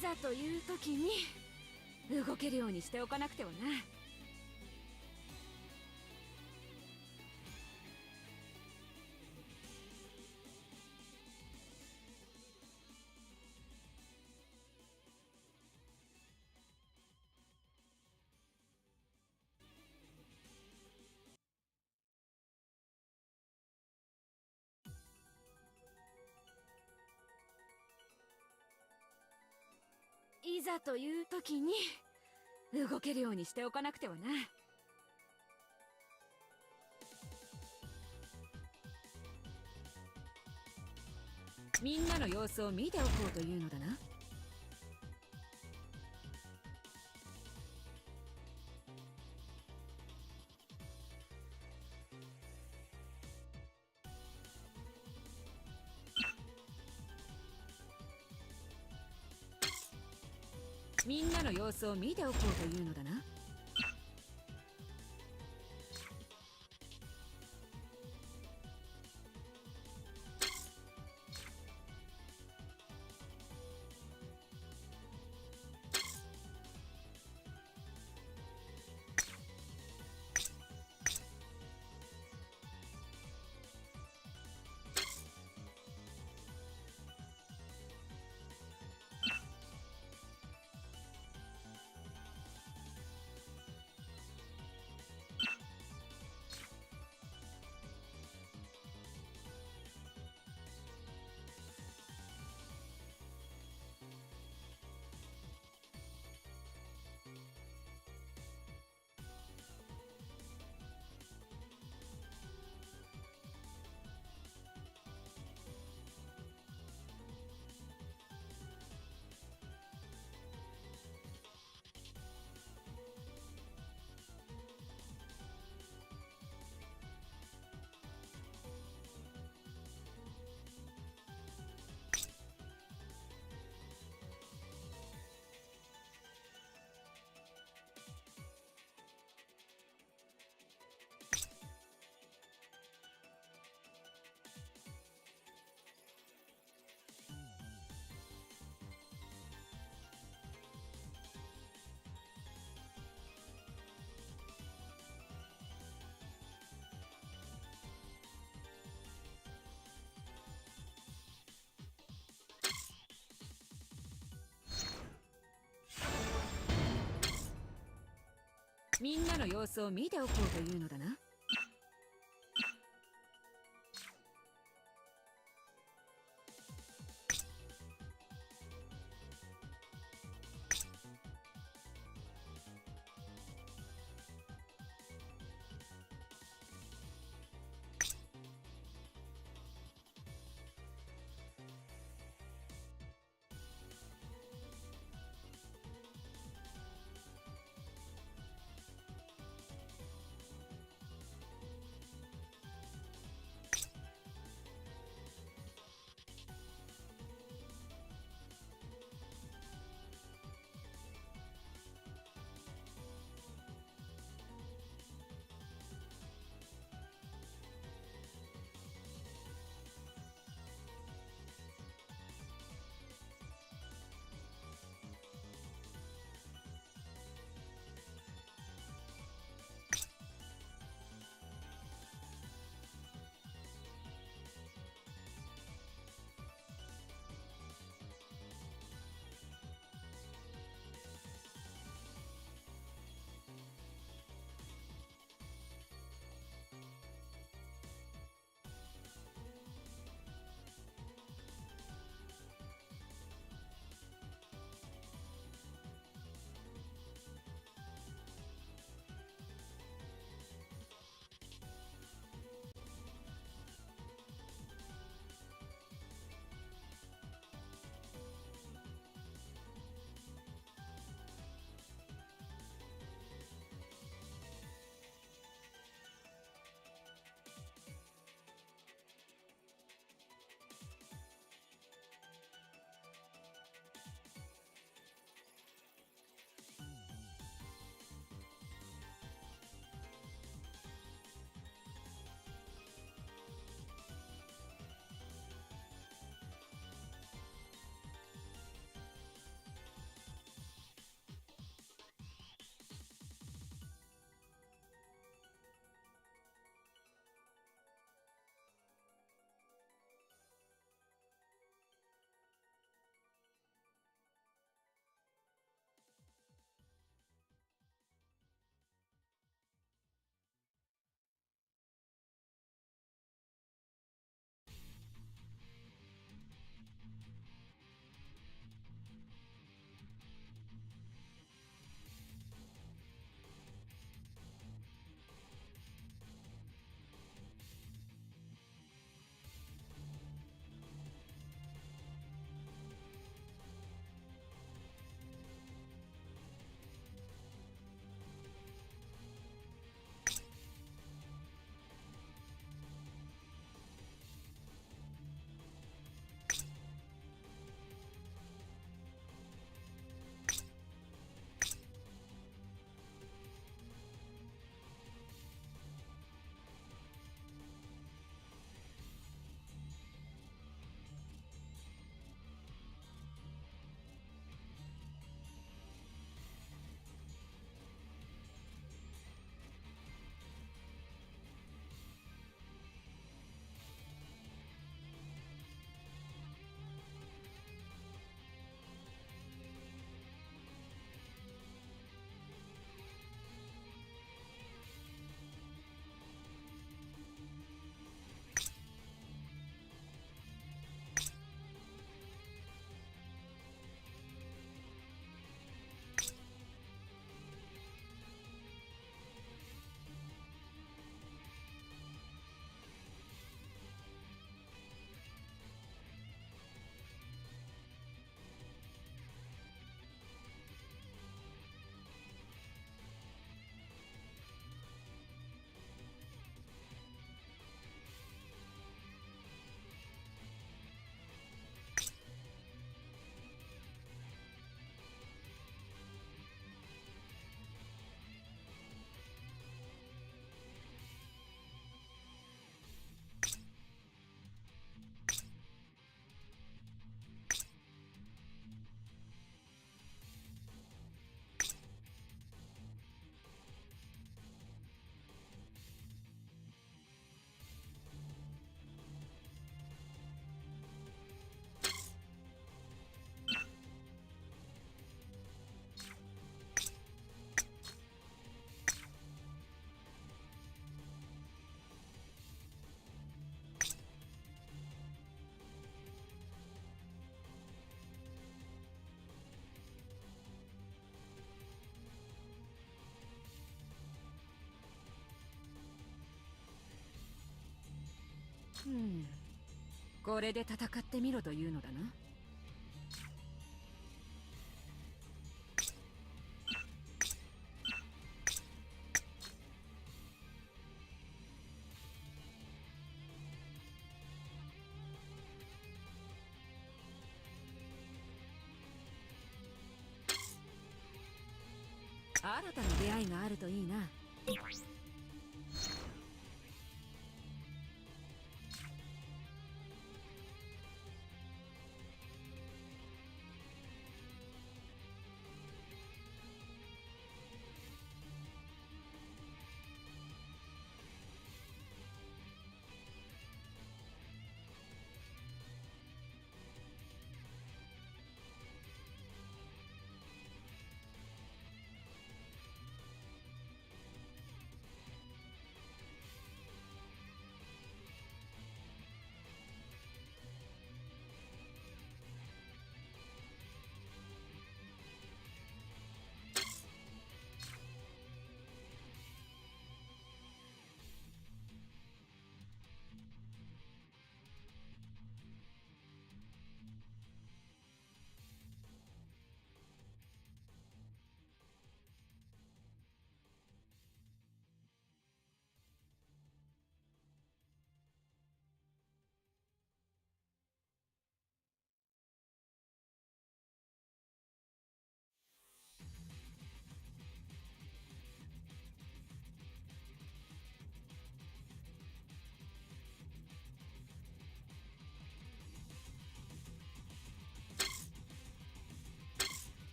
ざという時に動けるようにしておかなくてはな。いざという時に動けるようにしておかなくてはな。みんなの様子を見ておこうというのだな。みんなの様子を見ておこうというのだな。みんなの様子を見ておこうというのだな。これで戦ってみろというのだな。新たな出会いがあるといいな。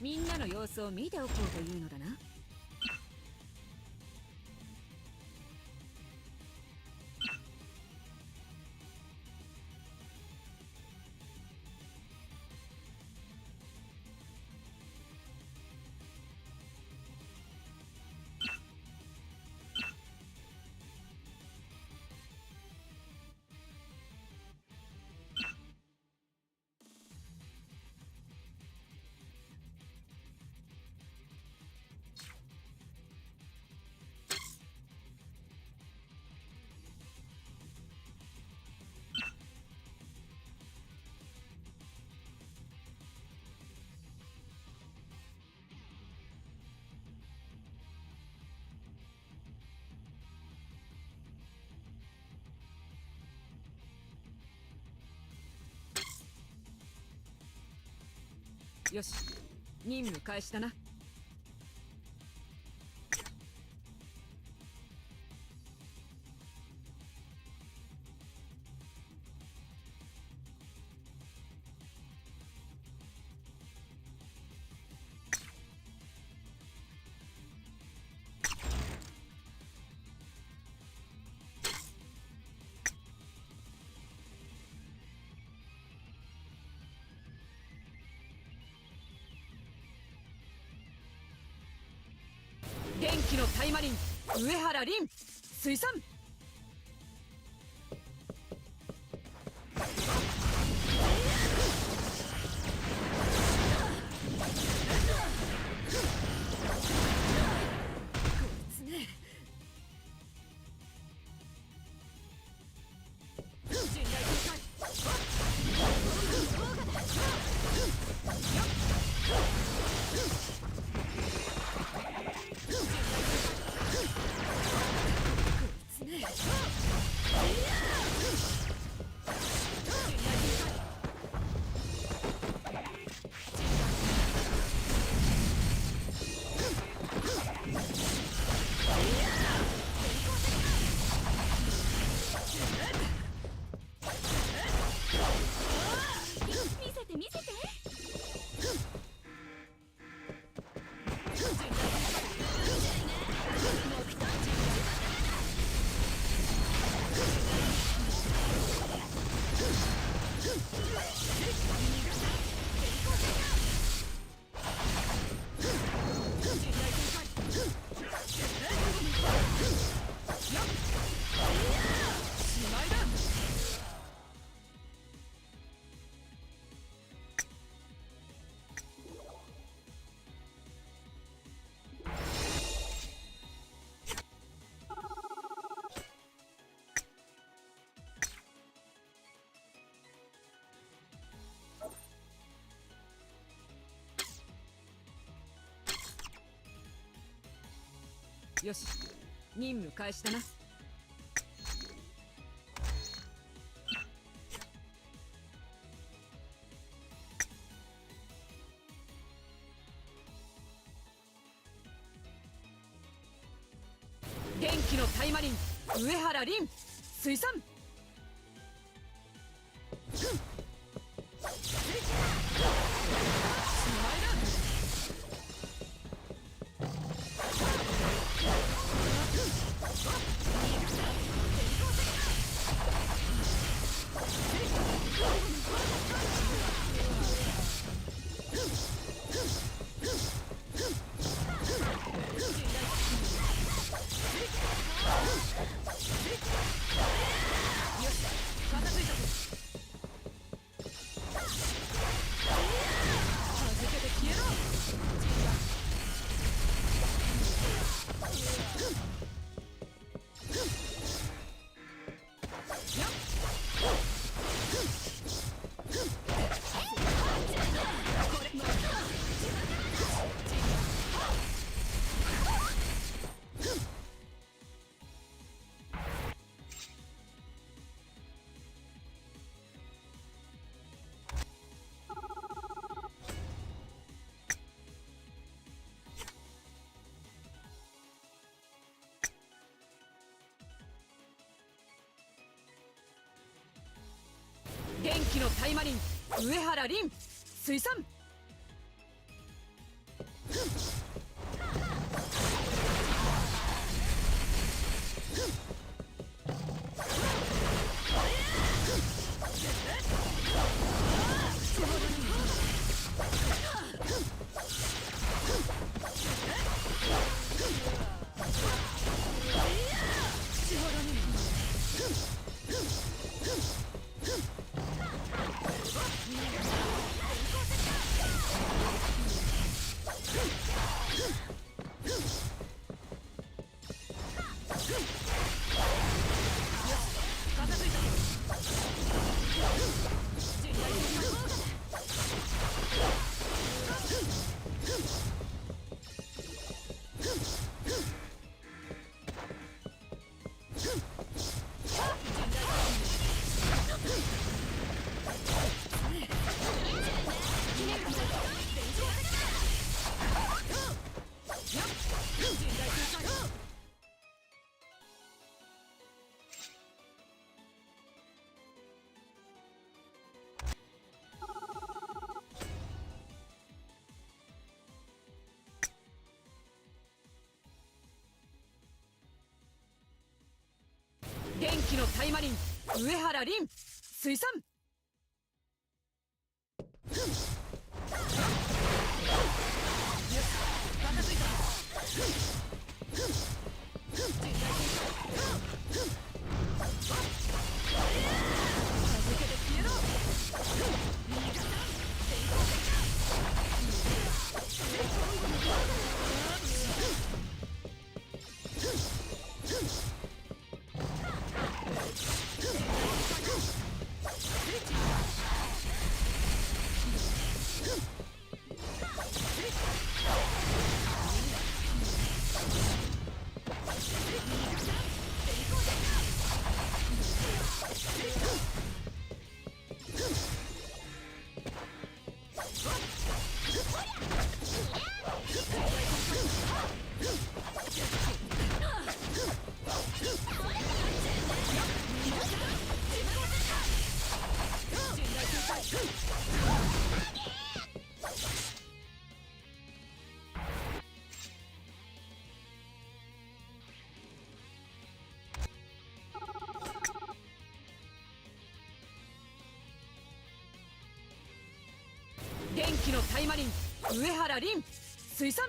みんなの様子を見ておこうというのだな。よし、任務開始だな。電気のタイマリン、上原凛水産。信頼深い。見せて見せて。よし、任務開始だな。元気のタイマリン、上原凛水産。元気のタイマリン、上原凛水産。元気のタイマリン、上原凛水産。電気のタイマリン上原凛水産。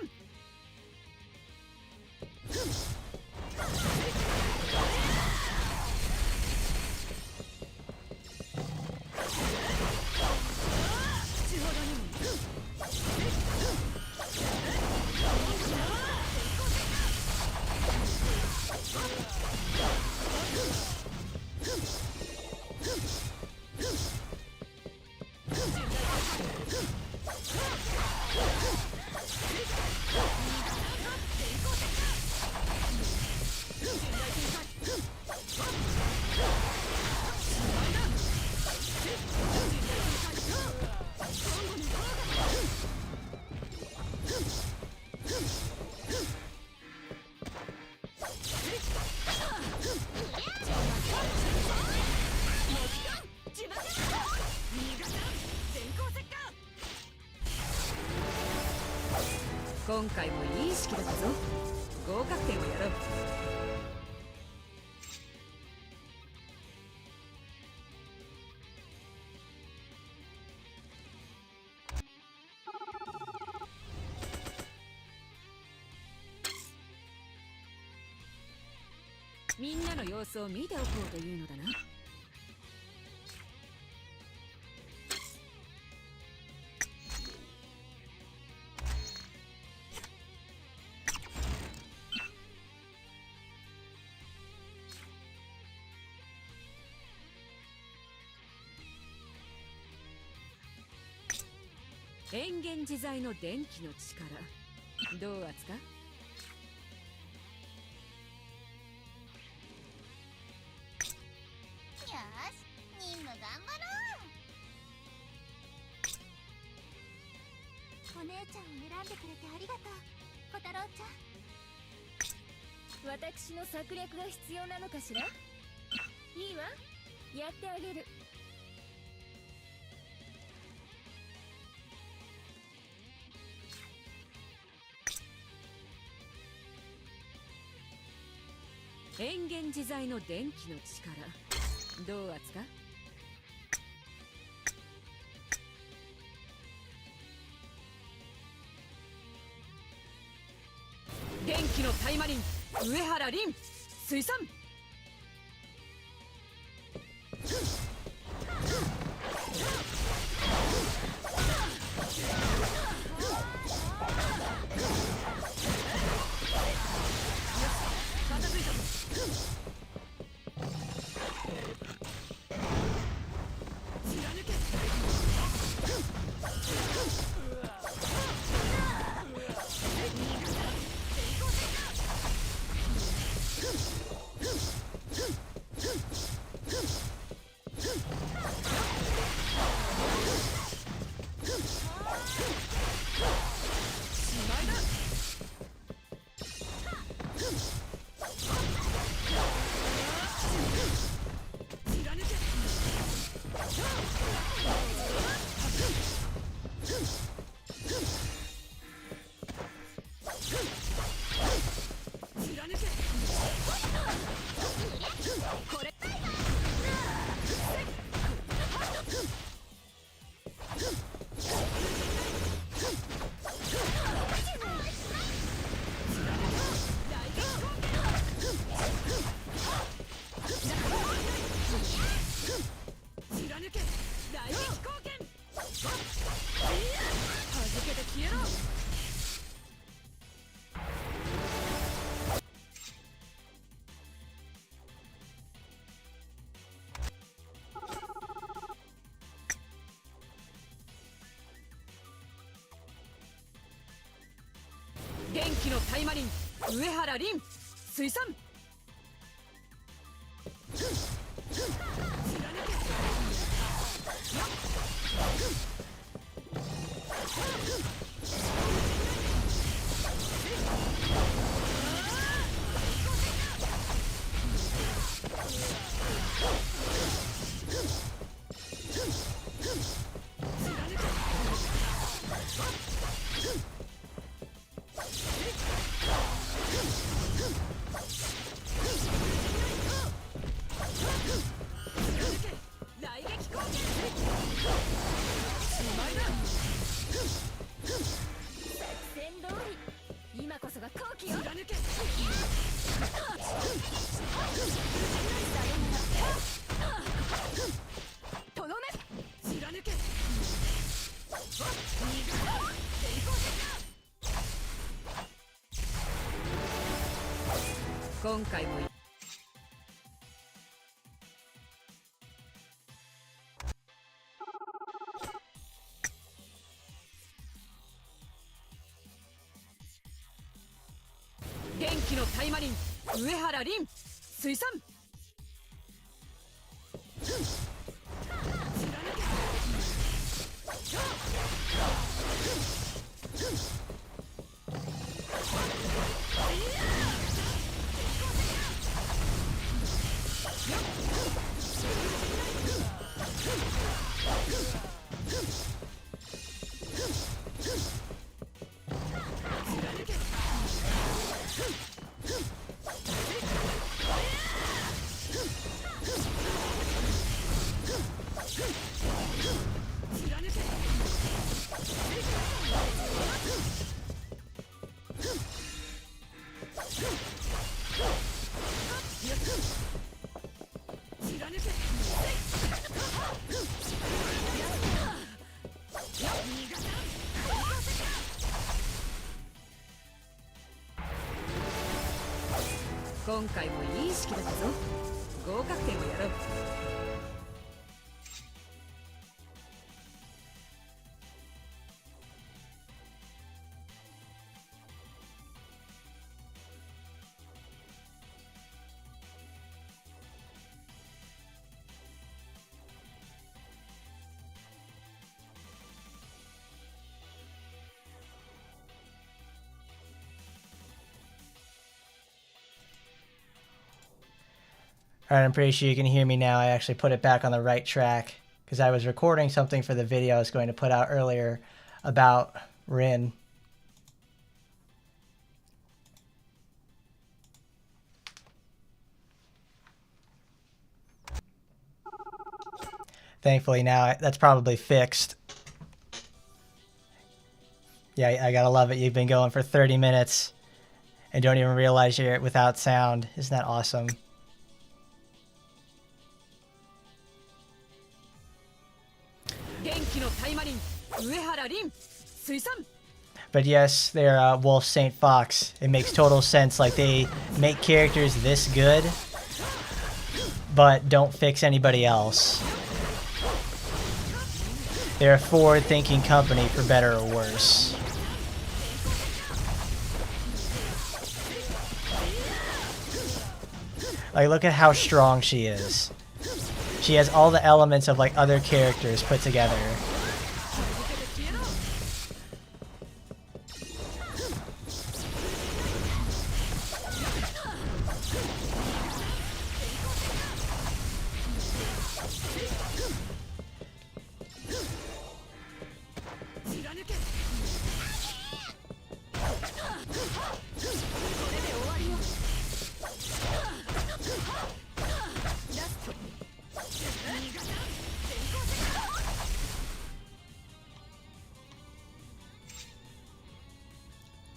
今回もいい式だったぞ。合格点をやろう。みんなの様子を見ておこうというのだな。変幻自在の電気の力、どう扱う？よし、任務頑張ろう。お姉ちゃんを選んでくれてありがとう、小太郎ちゃん。私の策略が必要なのかしら？いいわ、やってあげる。変幻自在の電気の力、どう扱う？電気のタイマリン上原凛水産。電気のタイマリン上原凛水産。今回も元気のタイマリン上原凛水産今回もいい式だったぞ合格点をやろうAlright, I'm pretty sure you can hear me now. I actually put it back on the right track because I was recording something for the video I was going to put out earlier about Rin. Thankfully now that's probably fixed. Yeah, I gotta love it. You've been going for 30 minutes and don't even realize you're without sound. Isn't that awesome? But yes, they're Wolf St. Fox. It makes total sense. Like, they make characters this good, but don't fix anybody else. They're a forward-thinking company, for better or worse. Like, look at how strong she is. She has all the elements of, like, other characters put together.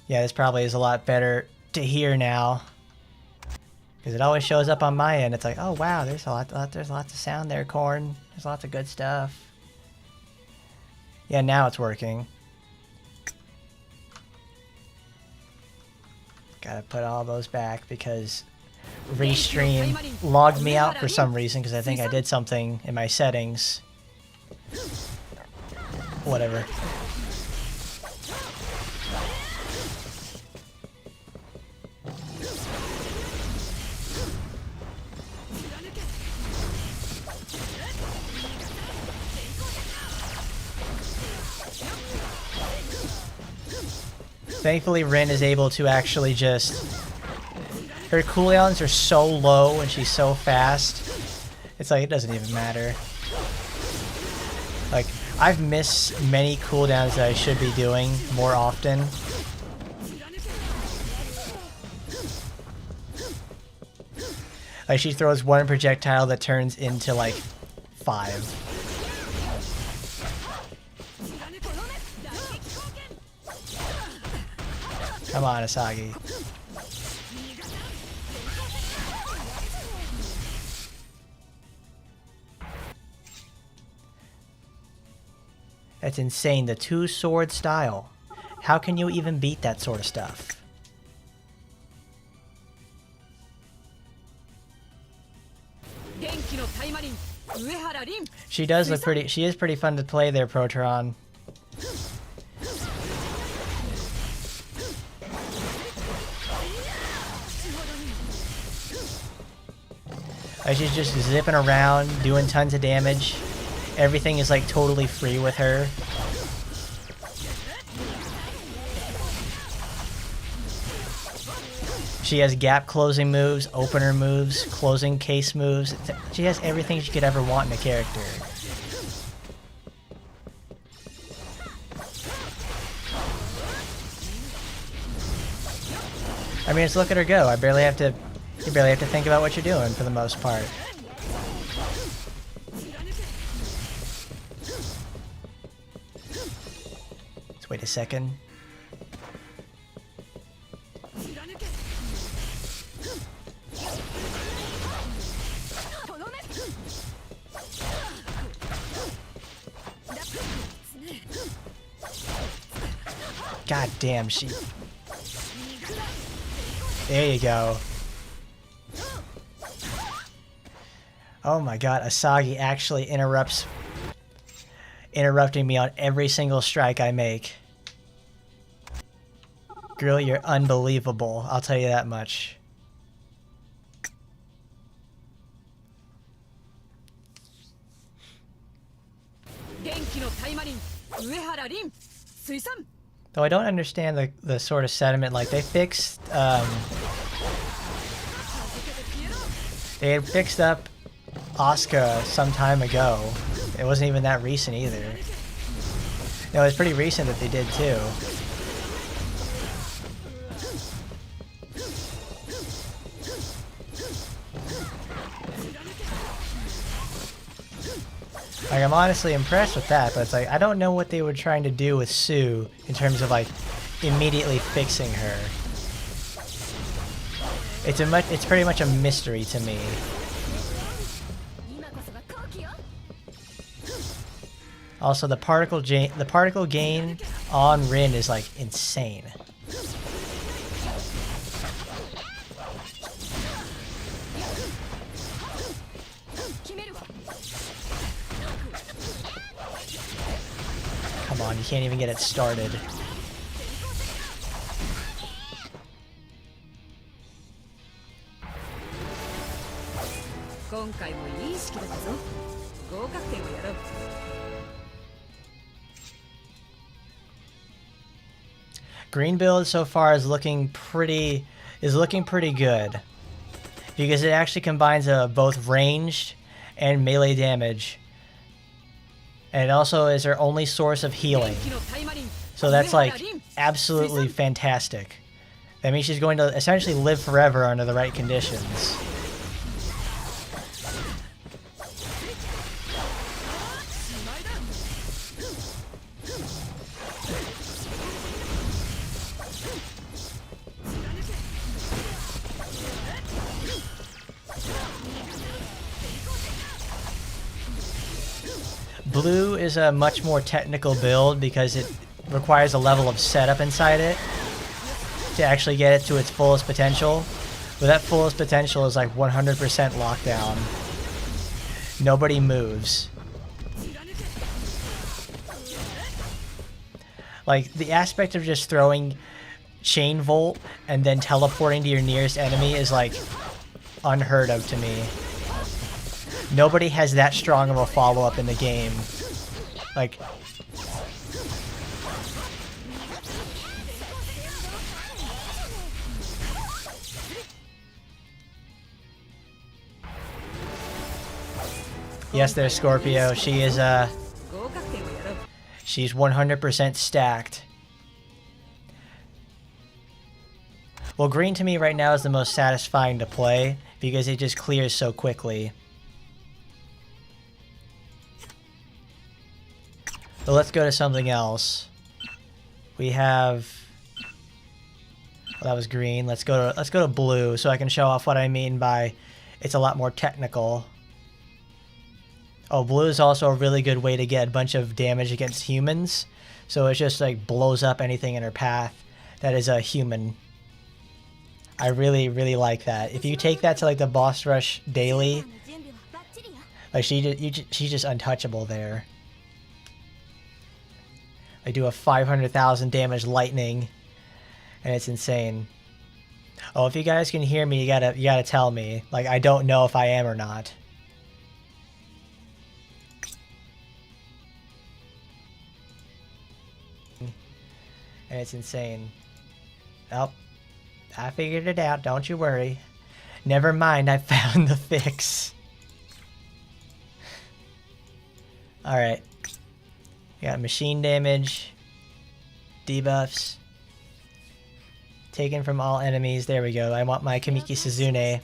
Yeah, this probably is a lot better to hear now, because it always shows up on my end. It's like, oh wow, there's lots of sound there, Corn. There's lots of good stuff. Yeah, now it's working. Gotta put all those back because Restream logged me out for some reason because I think I did something in my settings. Whatever. Thankfully, Rin is able to actually just... Her cooldowns are so low and she's so fast. It's like, it doesn't even matter. Like, I've missed many cooldowns that I should be doing more often. Like, she throws one projectile that turns into, like, 5. Come on, Asagi. That's insane. The two-sword style. How can you even beat that sort of stuff? She does look pretty. She is pretty fun to play there, Protron. Like she's just zipping around, doing tons of damage. Everything is like totally free with her. She has gap closing moves, opener moves, closing case moves. She has everything she could ever want in a character. I mean, just look at her go. You barely have to think about what you're doing for the most part. Let's wait a second. God damn, she... There you go. Oh my god, Asagi actually interrupting me on every single strike I make. Girl, you're unbelievable. I'll tell you that much. Though I don't understand the sort of sentiment, like they fixed, they had fixed up Asuka some time ago. It wasn't even that recent either. No, it was pretty recent that they did too. Like, I'm honestly impressed with that, but it's like, I don't know what they were trying to do with Sue in terms of, like, immediately fixing her. It's pretty much a mystery to me. Also, the particle gain on Rin is, like, insane. Come on, you can't even get it started. Green build so far is looking pretty good because it actually combines both ranged and melee damage. And it also is her only source of healing. So that's like absolutely fantastic. That means she's going to essentially live forever under the right conditions. Blue is a much more technical build because it requires a level of setup inside it to actually get it to its fullest potential. But that fullest potential is like 100% lockdown. Nobody moves. Like, the aspect of just throwing chain volt and then teleporting to your nearest enemy is like unheard of to me. Nobody has that strong of a follow-up in the game. Like... Yes, there's Scorpio. She is, she's 100% stacked. Well, green to me right now is the most satisfying to play because it just clears so quickly. But let's go to something else. We have... Well, that was green. Let's go to blue so I can show off what I mean by it's a lot more technical. Oh, blue is also a really good way to get a bunch of damage against humans. So it just like blows up anything in her path that is a human. I really, really like that. If you take that to like the boss rush daily, Like she's just untouchable there. I do a 500,000 damage lightning, and it's insane. Oh, if you guys can hear me, you gotta tell me. Like, I don't know if I am or not. And it's insane. Oh, I figured it out. Don't you worry. Never mind, I found the fix. Alright. We got machine damage. Debuffs. Taken from all enemies. There we go. I want my Kamiki Suzune.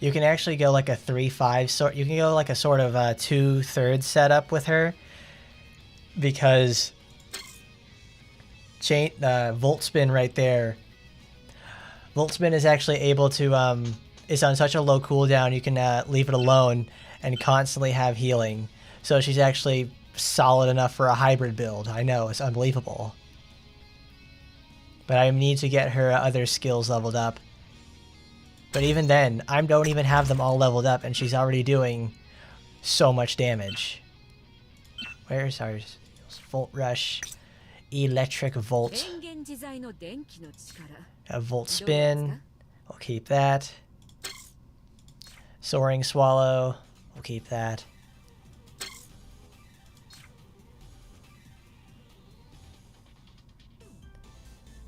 You can actually go like a 3-5 sort. You can go like a sort of 2/3 setup with her, because Volt Spin right there. Volt Spin is actually able to it's on such a low cooldown. You can leave it alone and constantly have healing. So she's actually solid enough for a hybrid build. I know, it's unbelievable. But I need to get her other skills leveled up. But even then, I don't even have them all leveled up, and she's already doing so much damage. Where's our Volt Rush? Electric Volt. A Volt Spin. We'll keep that. Soaring Swallow. We'll keep that.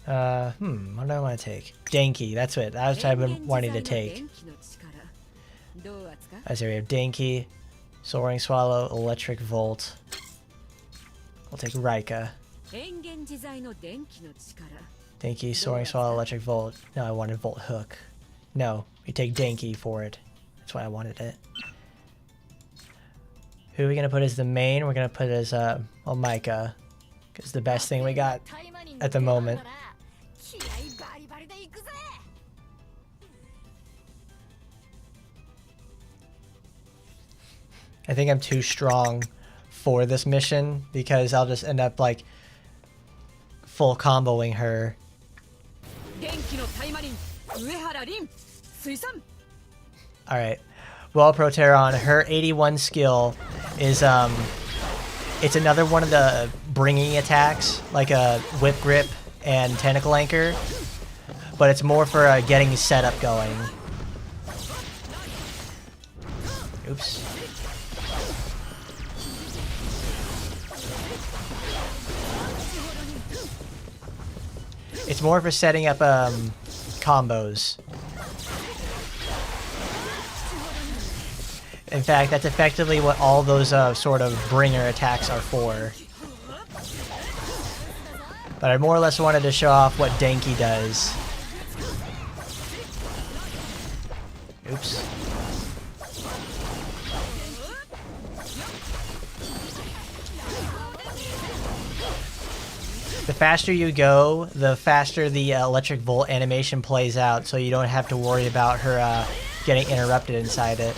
What do I want to take? Denki, that's it. That's what I've been wanting to take. As we have Denki, Soaring Swallow, Electric Volt. We'll take Rika. Denki, Soaring Swallow, Electric Volt. No, I wanted Volt Hook. No, we take Denki for it. That's why I wanted it. Who are we going to put as the main? We're going to put as, well, Micah. Because the best thing we got at the moment. I think I'm too strong for this mission, because I'll just end up like full comboing her. Alright. Well, Proteron, her 81 skill is it's another one of the bringing attacks, like a Whip Grip and Tentacle Anchor, but it's more for getting setup going. Oops. It's more for setting up combos. In fact, that's effectively what all those sort of bringer attacks are for. But I more or less wanted to show off what Denki does. Oops. The faster you go, the faster the electric volt animation plays out, so you don't have to worry about her getting interrupted inside it.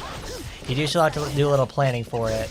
You do still have to do a little planning for it.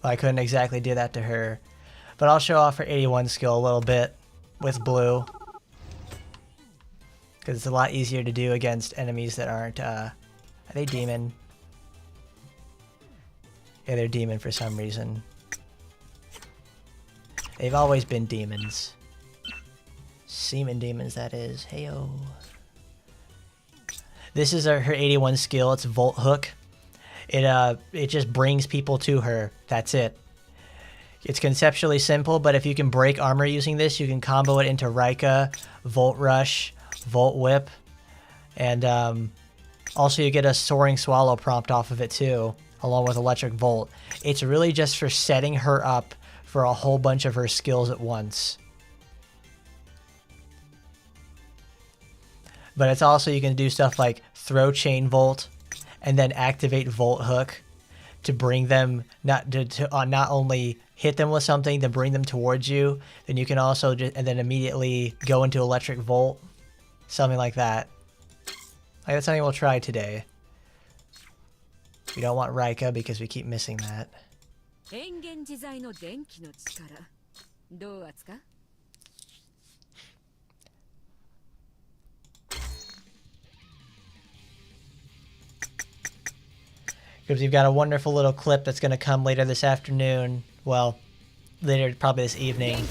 I couldn't exactly do that to her, but I'll show off her 81 skill a little bit with blue, because it's a lot easier to do against enemies that aren't, are they demon? Yeah, they're demon for some reason. They've always been demons. Seaman demons, that is. Heyo. This is her 81 skill. It's Volt Hook. It just brings people to her. That's it. It's conceptually simple, but if you can break armor using this, you can combo it into Rika, Volt Rush, Volt Whip, and also you get a Soaring Swallow prompt off of it too, along with Electric Volt. It's really just for setting her up for a whole bunch of her skills at once. but it's also you can do stuff like throw chain volt and then activate volt hook to bring them not only hit them with something to bring them towards you. Then you can also just and then immediately go into electric volt, something like that. Like that's something we'll try today. We don't want Rika because we keep missing that. 変幻自在の電気の力どう扱う Because we've got a wonderful little clip that's going to come later this afternoon. Well, later probably this evening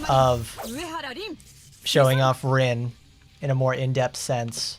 of showing off Rin in a more in-depth sense.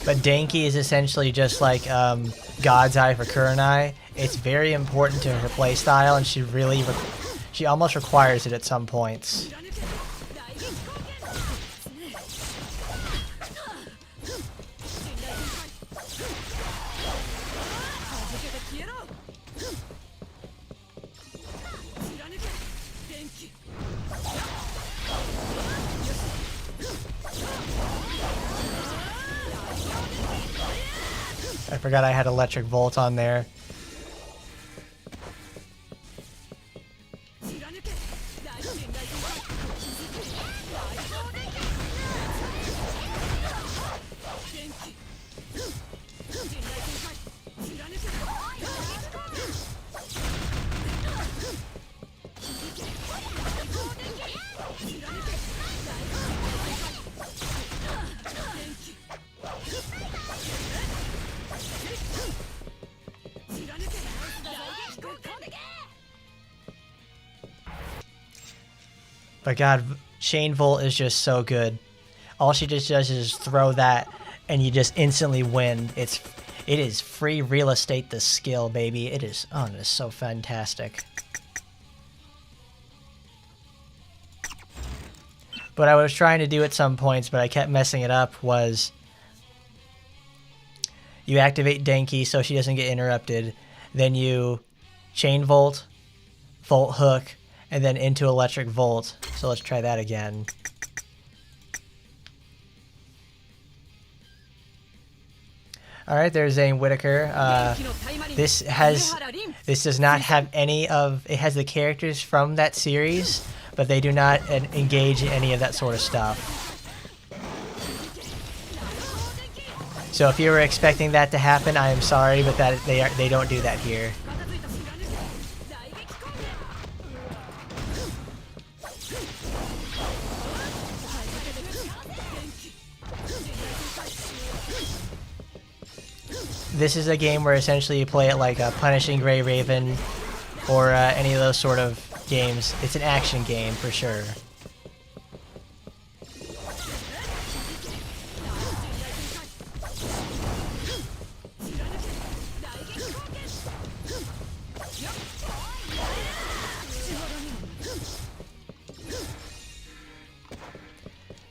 But Denki is essentially just like God's Eye for Kurenai. It's very important to her playstyle, and she almost requires it at some points. I forgot I had electric volt on there. But God, Chain Volt is just so good. All she just does is throw that, and you just instantly win. It is free real estate. The skill, baby. It is. Oh, it is so fantastic. What I was trying to do at some points, but I kept messing it up, was you activate Denki so she doesn't get interrupted. Then you Chain Volt, Volt Hook, and then into Electric Volt. So let's try that again. Alright, there's Zane Whitaker. This does not have any of... It has the characters from that series, but they do not engage in any of that sort of stuff. So if you were expecting that to happen, I am sorry, but they don't do that here. This is a game where essentially you play it like a Punishing Gray Raven or any of those sort of games. It's an action game for sure.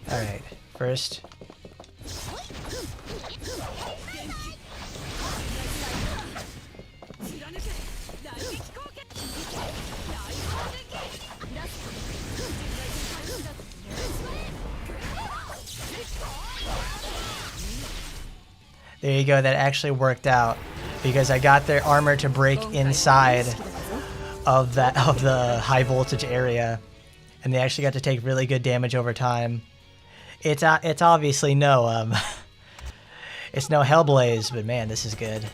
Alright, first... There you go, that actually worked out because I got their armor to break inside of the high voltage area, and they actually got to take really good damage over time. It's obviously no it's no Hellblaze, but man, this is good.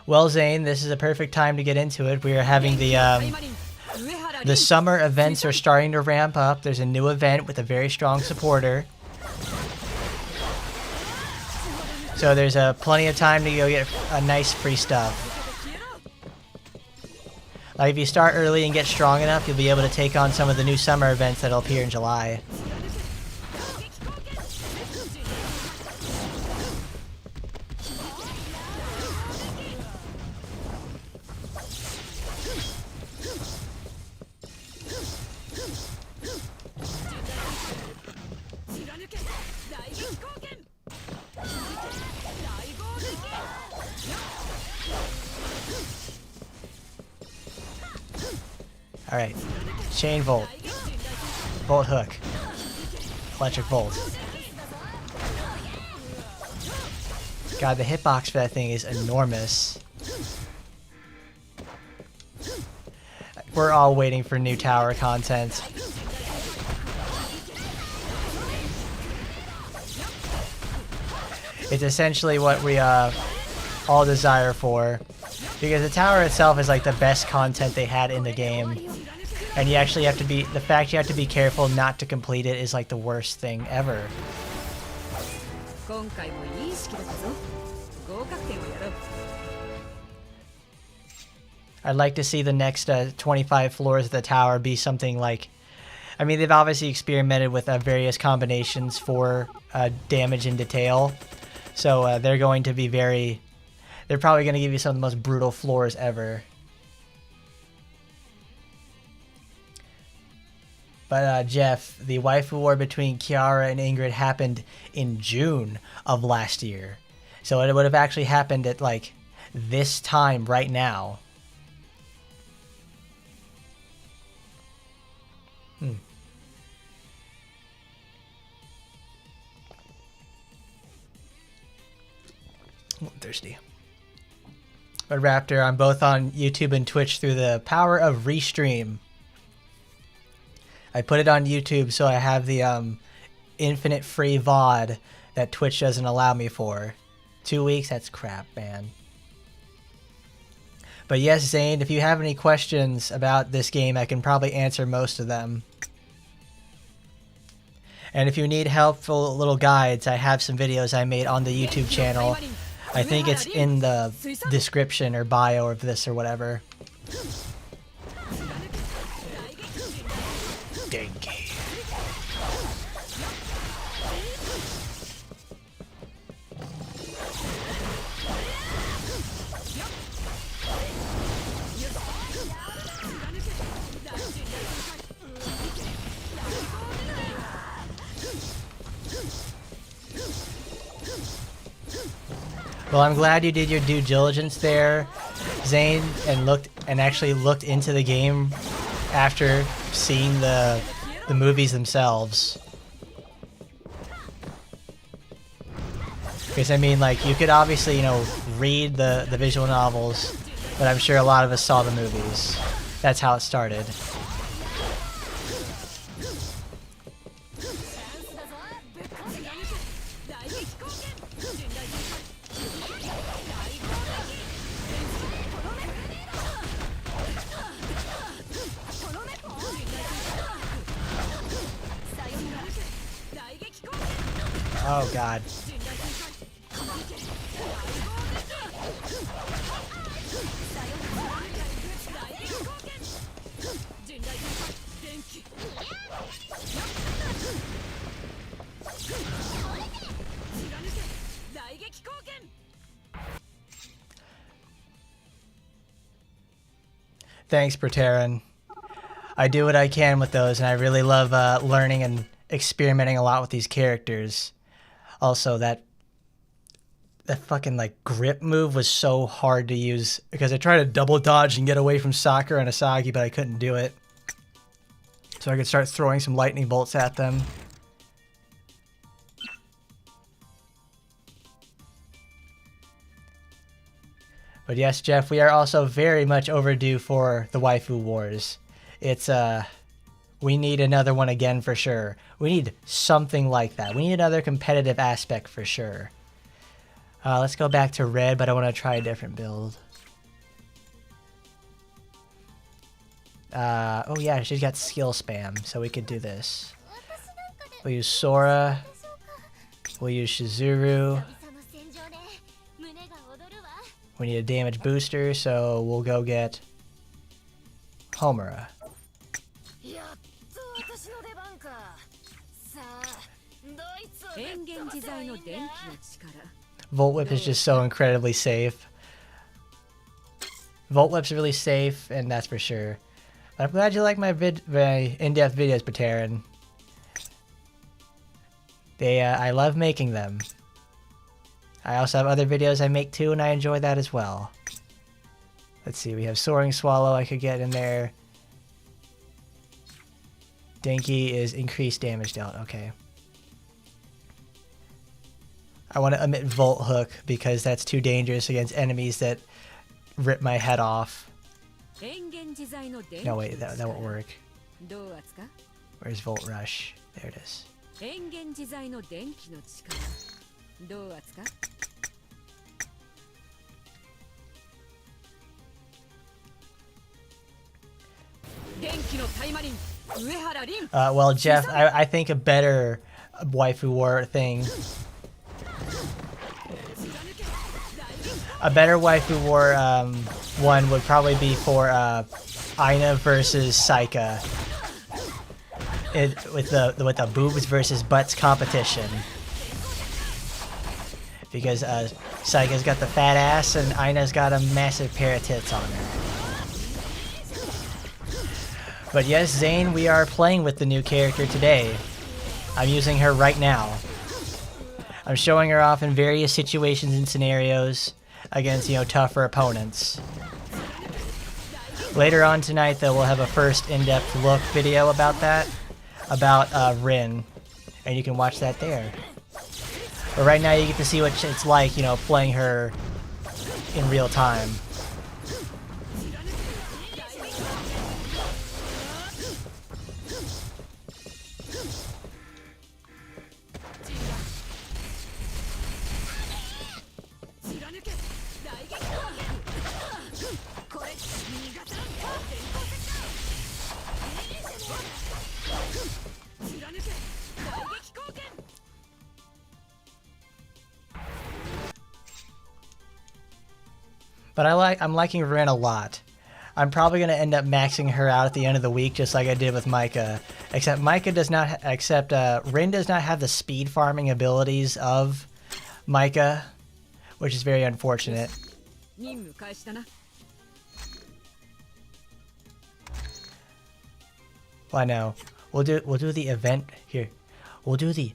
Well, Zane, this is a perfect time to get into it. We are having the summer events are starting to ramp up. There's a new event with a very strong supporter. So there's plenty of time to go get a nice free stuff. Like if you start early and get strong enough, you'll be able to take on some of the new summer events that'll appear in July. Alright. Chain volt. Volt hook. Electric volt. God, the hitbox for that thing is enormous. We're all waiting for new tower content. It's essentially what we all desire for. Because the tower itself is like the best content they had in the game. And you actually have to be, the fact you have to be careful not to complete it is like the worst thing ever. I'd like to see the next 25 floors of the tower be something like, I mean, they've obviously experimented with various combinations for damage and detail. So they're going to be they're probably going to give you some of the most brutal floors ever. But Jeff, the waifu war between Kiara and Ingrid happened in June of last year. So it would have actually happened at like this time right now. I'm thirsty. But Raptor, I'm both on YouTube and Twitch through the power of Restream. I put it on YouTube so I have the infinite free VOD that Twitch doesn't allow me for. 2 weeks? That's crap, man. But yes, Zane, if you have any questions about this game, I can probably answer most of them. And if you need helpful little guides, I have some videos I made on the YouTube channel. I think it's in the description or bio of this or whatever. Denki. Well, I'm glad you did your due diligence there, Zane, and actually looked into the game after seeing the movies themselves. Because I mean, like, you could obviously, you know, read the visual novels, but I'm sure a lot of us saw the movies. That's how it started. Oh god. Thanks, Proteran. I do what I can with those, and I really love learning and experimenting a lot with these characters. Also, that fucking like grip move was so hard to use because I tried to double dodge and get away from Sakura and Asagi, but I couldn't do it. So I could start throwing some lightning bolts at them. But yes, Jeff, we are also very much overdue for the waifu wars. It's we need another one again for sure. We need something like that. We need another competitive aspect for sure. Let's go back to red, but I want to try a different build. Oh yeah, she's got skill spam, so we could do this. We'll use Sora. We'll use Shizuru. We need a damage booster, so we'll go get Homura. Volt Whip is just so incredibly safe. Volt Whip's really safe, and that's for sure. But I'm glad you like my in-depth videos, Pateran. I love making them. I also have other videos I make too, and I enjoy that as well. Let's see, we have Soaring Swallow I could get in there. Denki is increased damage dealt. Okay. I want to omit Volt Hook because that's too dangerous against enemies that rip my head off. No, wait, that won't work. Where's Volt Rush? There it is. Well, Jeff, I think a better waifu war thing. A better waifu war one would probably be for Aina versus Saika. With the boobs versus butts competition. Because Saika's got the fat ass and Aina's got a massive pair of tits on her. But yes, Zane, we are playing with the new character today. I'm using her right now. I'm showing her off in various situations and scenarios against, tougher opponents. Later on tonight, though, we'll have a first in-depth look video about that, about Rin, and you can watch that there. But right now, you get to see what it's like, playing her in real time. But I'm liking Rin a lot. I'm probably gonna end up maxing her out at the end of the week, just like I did with Micah. Except Rin does not have the speed farming abilities of Micah, which is very unfortunate. Well, I know. We'll do the event here. We'll do the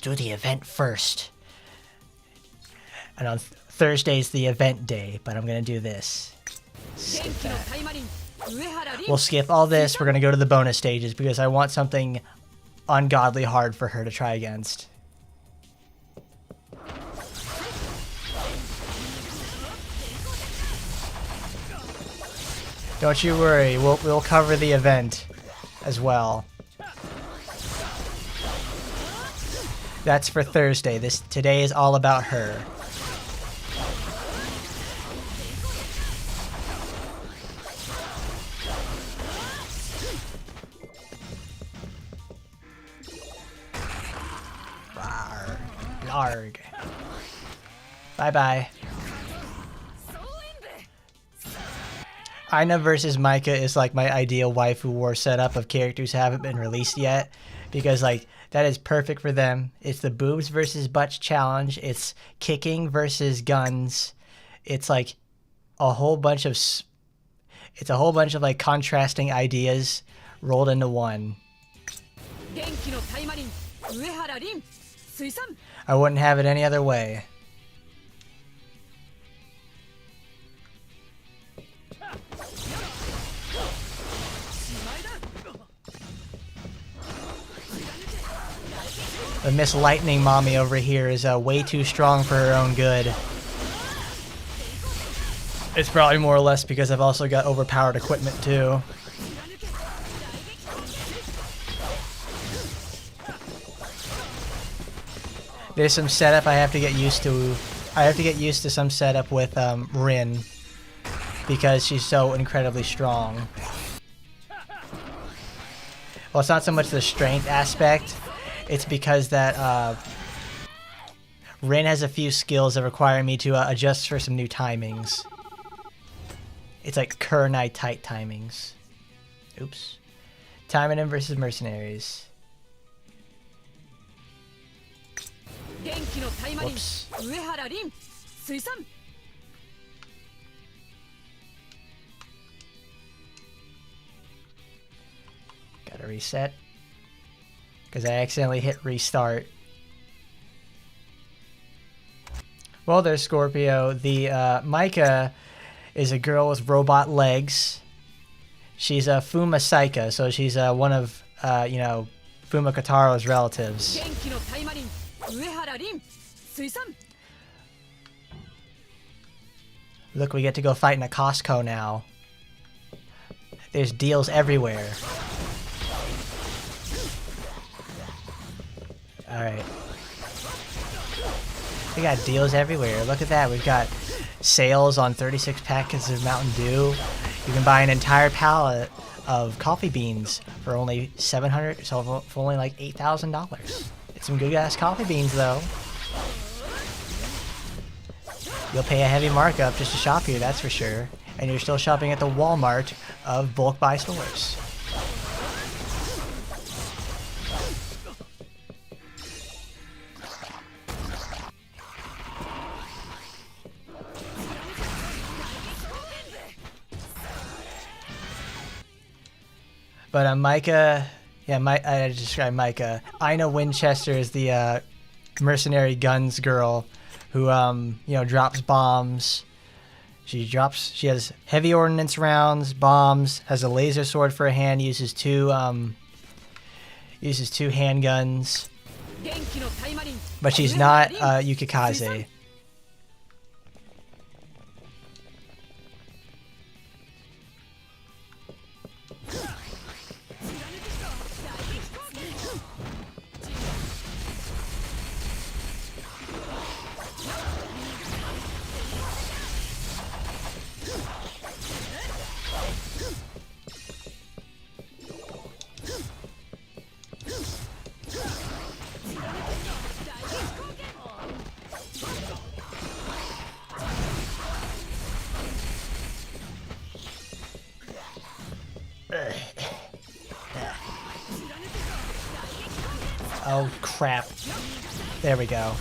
event first. And on Thursday's the event day, but I'm gonna do this. Skip that. We'll skip all this. We're gonna go to the bonus stages because I want something ungodly hard for her to try against. Don't you worry. We'll cover the event as well. That's for Thursday. Today is all about her. Arg. Bye-bye. Aina versus Micah is like my ideal waifu war setup of characters who haven't been released yet. Because that is perfect for them. It's the boobs versus butts challenge. It's kicking versus guns. It's like a whole bunch of contrasting ideas rolled into one. I wouldn't have it any other way. The Miss Lightning mommy over here is way too strong for her own good. It's probably more or less because I've also got overpowered equipment too. There's some setup I have to get used to. I have to get used to some setup with Rin because she's so incredibly strong. Well, it's not so much the strength aspect. It's because that Rin has a few skills that require me to adjust for some new timings. It's like Kurenai tight timings. Oops. Timing versus mercenaries. Whoops. Gotta reset. Because I accidentally hit restart. Well, there's Scorpio. The Micah is a girl with robot legs. She's a Fuma Saika, so she's one of, you know, Fuma Kotaro's relatives. 元気のタイマリン上原凛水産 Look, we get to go fight in a Costco now. There's deals everywhere. Alright. We got deals everywhere. Look at that. We've got sales on 36 packets of Mountain Dew. You can buy an entire pallet of coffee beans for only $700, so for only like $8,000. It's some good ass coffee beans though. You'll pay a heavy markup just to shop here, that's for sure. And you're still shopping at the Walmart of bulk buy stores. But Micah, yeah, I described Micah. Ina Winchester is the mercenary guns girl who, you know, drops bombs. She has heavy ordnance rounds, bombs, has a laser sword for a hand, uses two handguns. But she's not Yukikaze. Oh crap. There we go.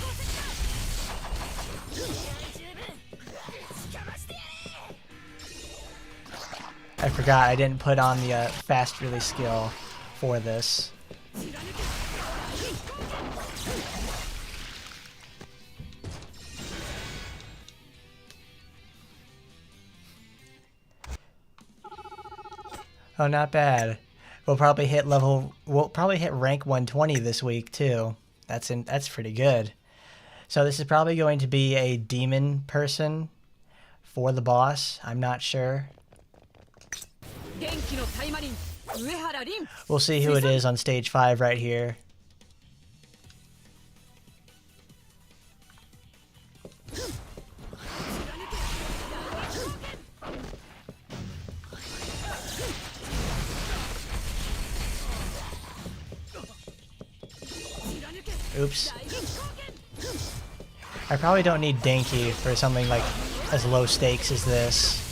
I forgot I didn't put on the fast release skill for this. Oh, not bad. We'll probably hit rank 120 this week too. That's pretty good. So this is probably going to be a demon person for the boss. I'm not sure. We'll see who it is on stage 5 right here. Oops. I probably don't need Denki for something like as low stakes as this.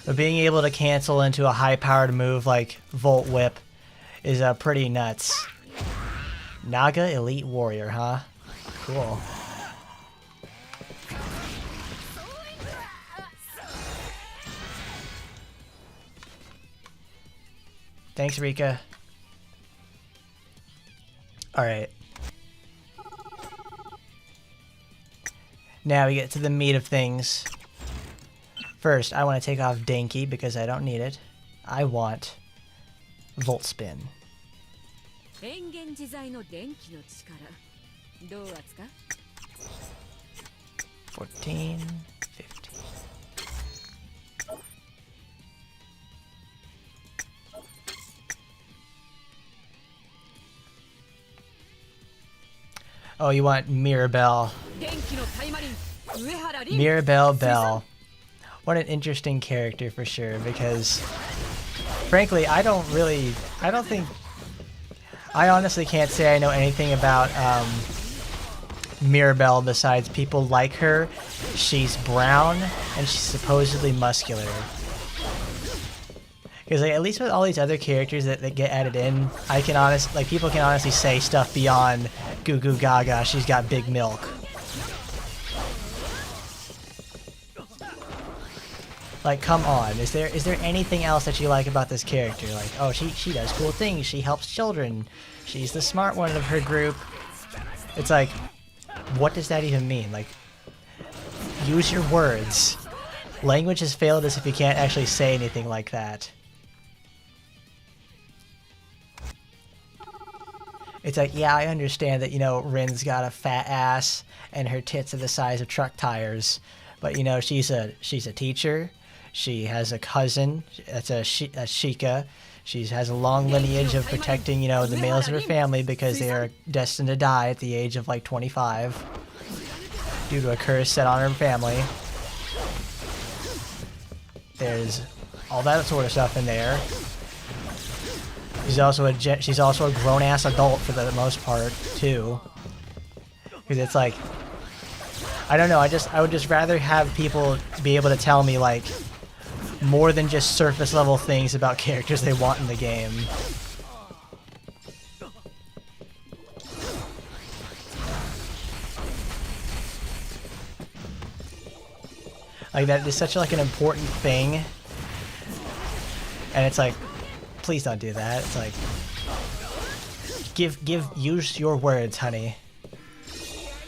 But being able to cancel into a high-powered move like Volt Whip is pretty nuts. Naga Elite Warrior, huh? Cool. Thanks, Rika. Alright. Now we get to the meat of things. First, I want to take off Denki because I don't need it. I want Volt Spin. 14, 15. Oh, you want Mirabelle. Mirabelle Bell. What an interesting character for sure, because frankly, I honestly can't say I know anything about Mirabelle besides people like her. She's brown and she's supposedly muscular. Because like, at least with all these other characters that get added in, people can honestly say stuff beyond Goo Goo Gaga. She's got big milk. Like, come on. Is there anything else that you like about this character? Like, oh, she does cool things. She helps children. She's the smart one of her group. It's like, what does that even mean? Like, use your words. Language has failed us if you can't actually say anything like that. It's like, yeah, I understand that, you know, Rin's got a fat ass and her tits are the size of truck tires, but, you know, she's a teacher. She has a cousin. That's a Sheikah. She has a long lineage of protecting, you know, the males of her family because they are destined to die at the age of like 25 due to a curse set on her family. There's all that sort of stuff in there. She's also a grown-ass adult for the most part too, because it's like, I don't know. I would just rather have people be able to tell me like more than just surface level things about characters they want in the game. Like that is such like an important thing, and it's like, please don't do that. It's like, use your words, honey.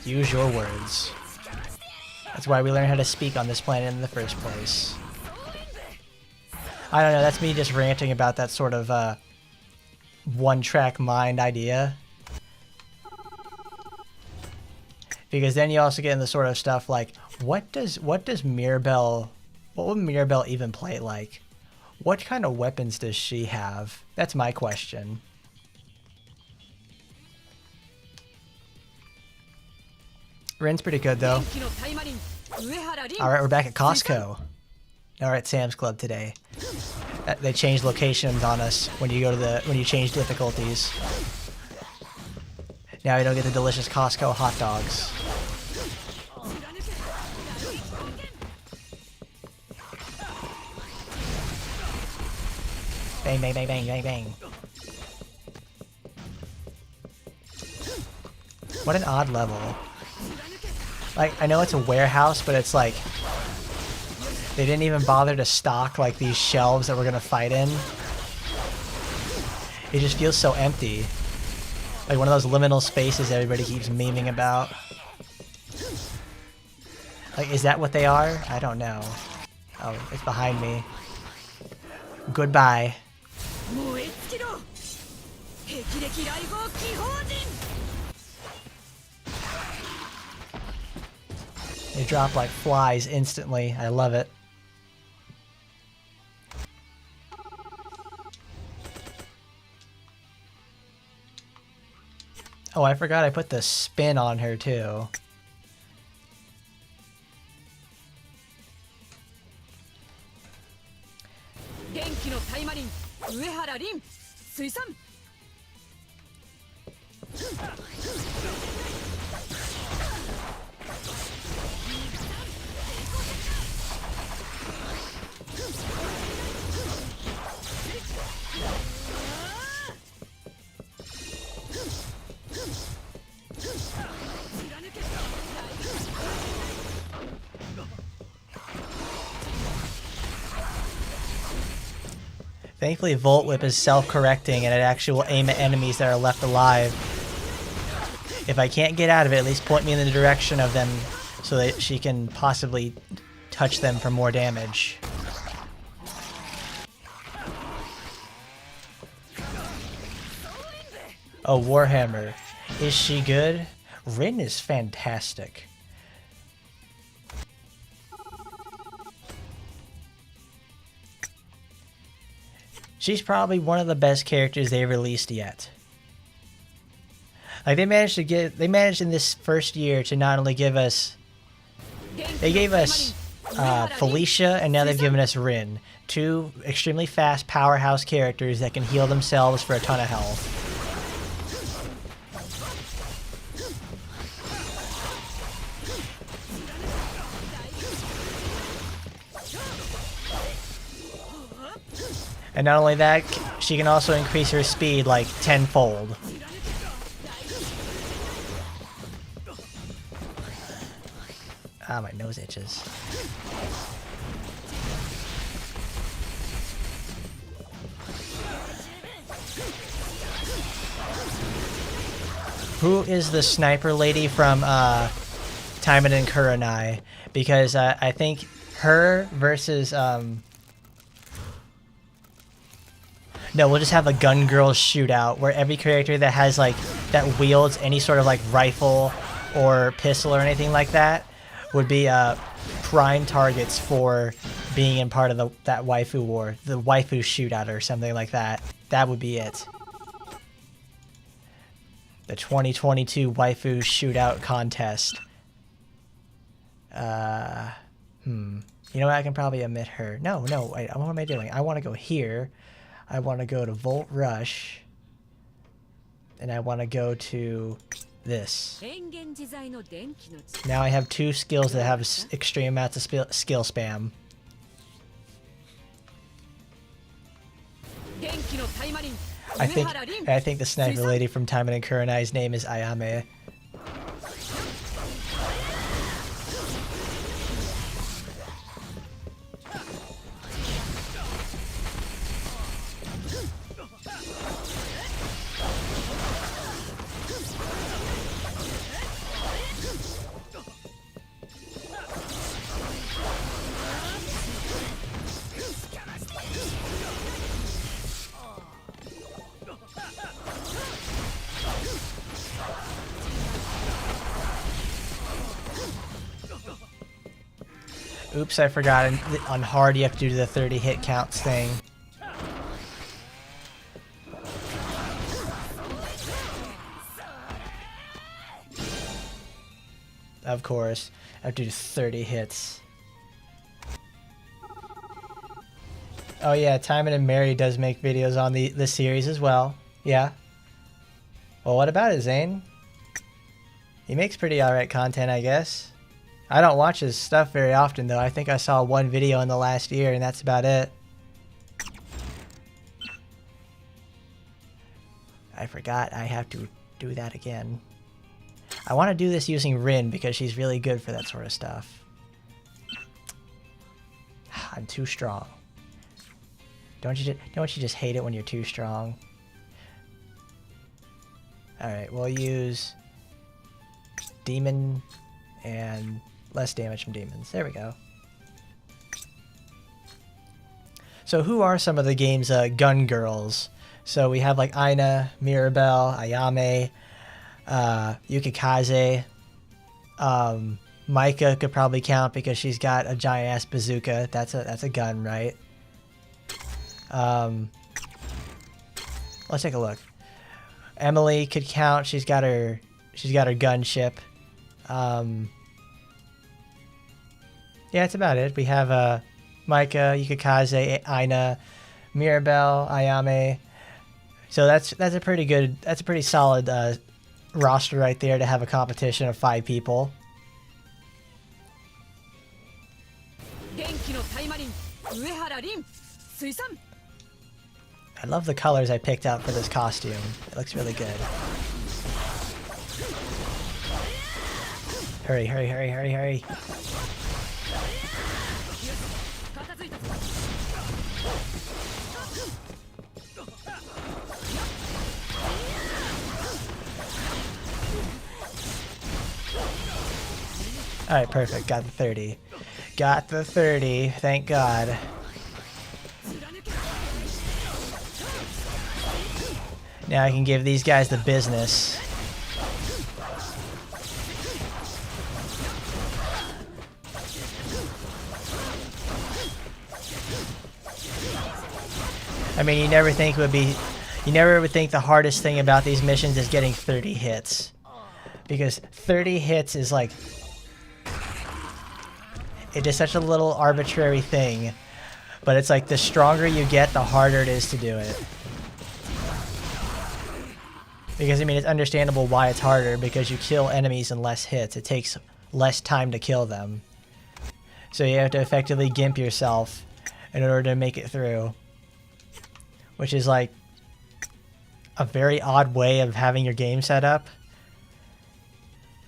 Use your words. That's why we learn how to speak on this planet in the first place. I don't know, that's me just ranting about that sort of one-track mind idea. Because then you also get in the sort of stuff like, what would Mirabelle even play like? What kind of weapons does she have? That's my question. Rin's pretty good though. Alright, we're back at Costco. Now we're at Sam's Club today. They changed locations on us when you change difficulties. Now you don't get the delicious Costco hot dogs. Bang, bang, bang, bang, bang, bang. What an odd level. Like, I know it's a warehouse, but it's like, they didn't even bother to stock like these shelves that we're gonna fight in. It just feels so empty. Like one of those liminal spaces everybody keeps memeing about. Like, is that what they are? I don't know. Oh, it's behind me. Goodbye. They drop like flies instantly. I love it. Oh, I forgot I put the spin on her too. Uehara Rin, Suisan. Thankfully, Volt Whip is self-correcting and it actually will aim at enemies that are left alive. If I can't get out of it, at least point me in the direction of them so that she can possibly touch them for more damage. Oh, Warhammer. Is she good? Rin is fantastic. She's probably one of the best characters they've released yet. Like they managed in this first year to not only give us, they gave us Felicia and now they've given us Rin, two extremely fast powerhouse characters that can heal themselves for a ton of health. And not only that, she can also increase her speed like tenfold. Ah, my nose itches. Who is the sniper lady from Taimen and Kurenai? Because I think her versus no, we'll just have a gun girls shootout where every character that has like that wields any sort of like rifle or pistol or anything like that would be prime targets for being in part of that waifu war, the waifu shootout or something like that. That would be it. The 2022 waifu shootout contest. You know what? I can probably omit her. No, wait, what am I doing? I want to go here. I want to go to Volt Rush. And I want to go to this. Now I have 2 skills that have extreme amounts of skill spam. I think the sniper lady from Taimen and Kurenai's name is Ayame. Oops, I forgot. On hard, you have to do the 30 hit counts thing. Of course, I have to do 30 hits. Oh yeah, Taimen and Mary does make videos on the series as well. Yeah. Well, what about it, Zane? He makes pretty alright content, I guess. I don't watch his stuff very often, though. I think I saw 1 video in the last year, and that's about it. I forgot I have to do that again. I want to do this using Rin, because she's really good for that sort of stuff. I'm too strong. Don't you just hate it when you're too strong? Alright, we'll use Demon and less damage from demons. There we go. So who are some of the game's gun girls? So we have like Aina, Mirabelle, Ayame, Yukikaze. Micah could probably count because she's got a giant ass bazooka. That's a gun, right? Let's take a look. Emily could count. She's got her gunship. Yeah, that's about it. We have Micah, Yukikaze, Aina, Mirabelle, Ayame. So that's a pretty solid roster right there to have a competition of 5 people. I love the colors I picked out for this costume. It looks really good. Hurry, hurry, hurry, hurry, hurry. Alright, perfect. Got the 30. Got the 30. Thank God. Now I can give these guys the business. I mean, you never would think the hardest thing about these missions is getting 30 hits. Because 30 hits is like, it is such a little arbitrary thing. But it's like the stronger you get, the harder it is to do it. Because I mean, it's understandable why it's harder, because you kill enemies in less hits. It takes less time to kill them. So you have to effectively gimp yourself in order to make it through. Which is like a very odd way of having your game set up.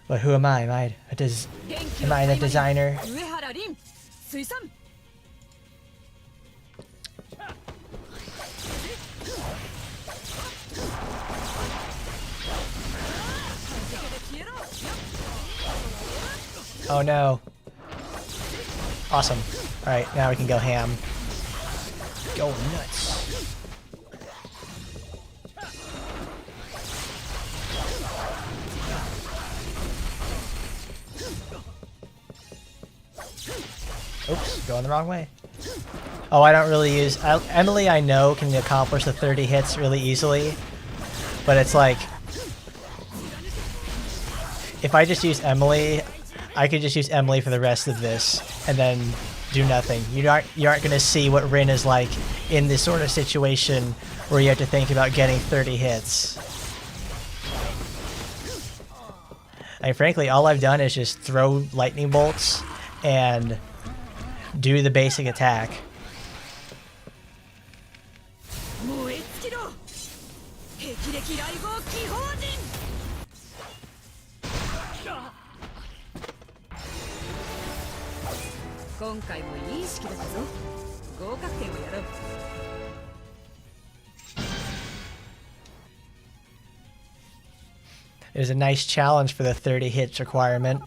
But who am I? Am I the designer? Oh no. Awesome. Alright, now we can go ham. Go nuts. Oops, going the wrong way. Oh, I don't really use... Emily, I know, can accomplish the 30 hits really easily. But it's like... If I just use Emily, I could just use Emily for the rest of this. And then do nothing. You aren't going to see what Rin is like in this sort of situation where you have to think about getting 30 hits. I mean, frankly, all I've done is just throw lightning bolts and do the basic attack. There's a nice challenge for the 30 hits requirement.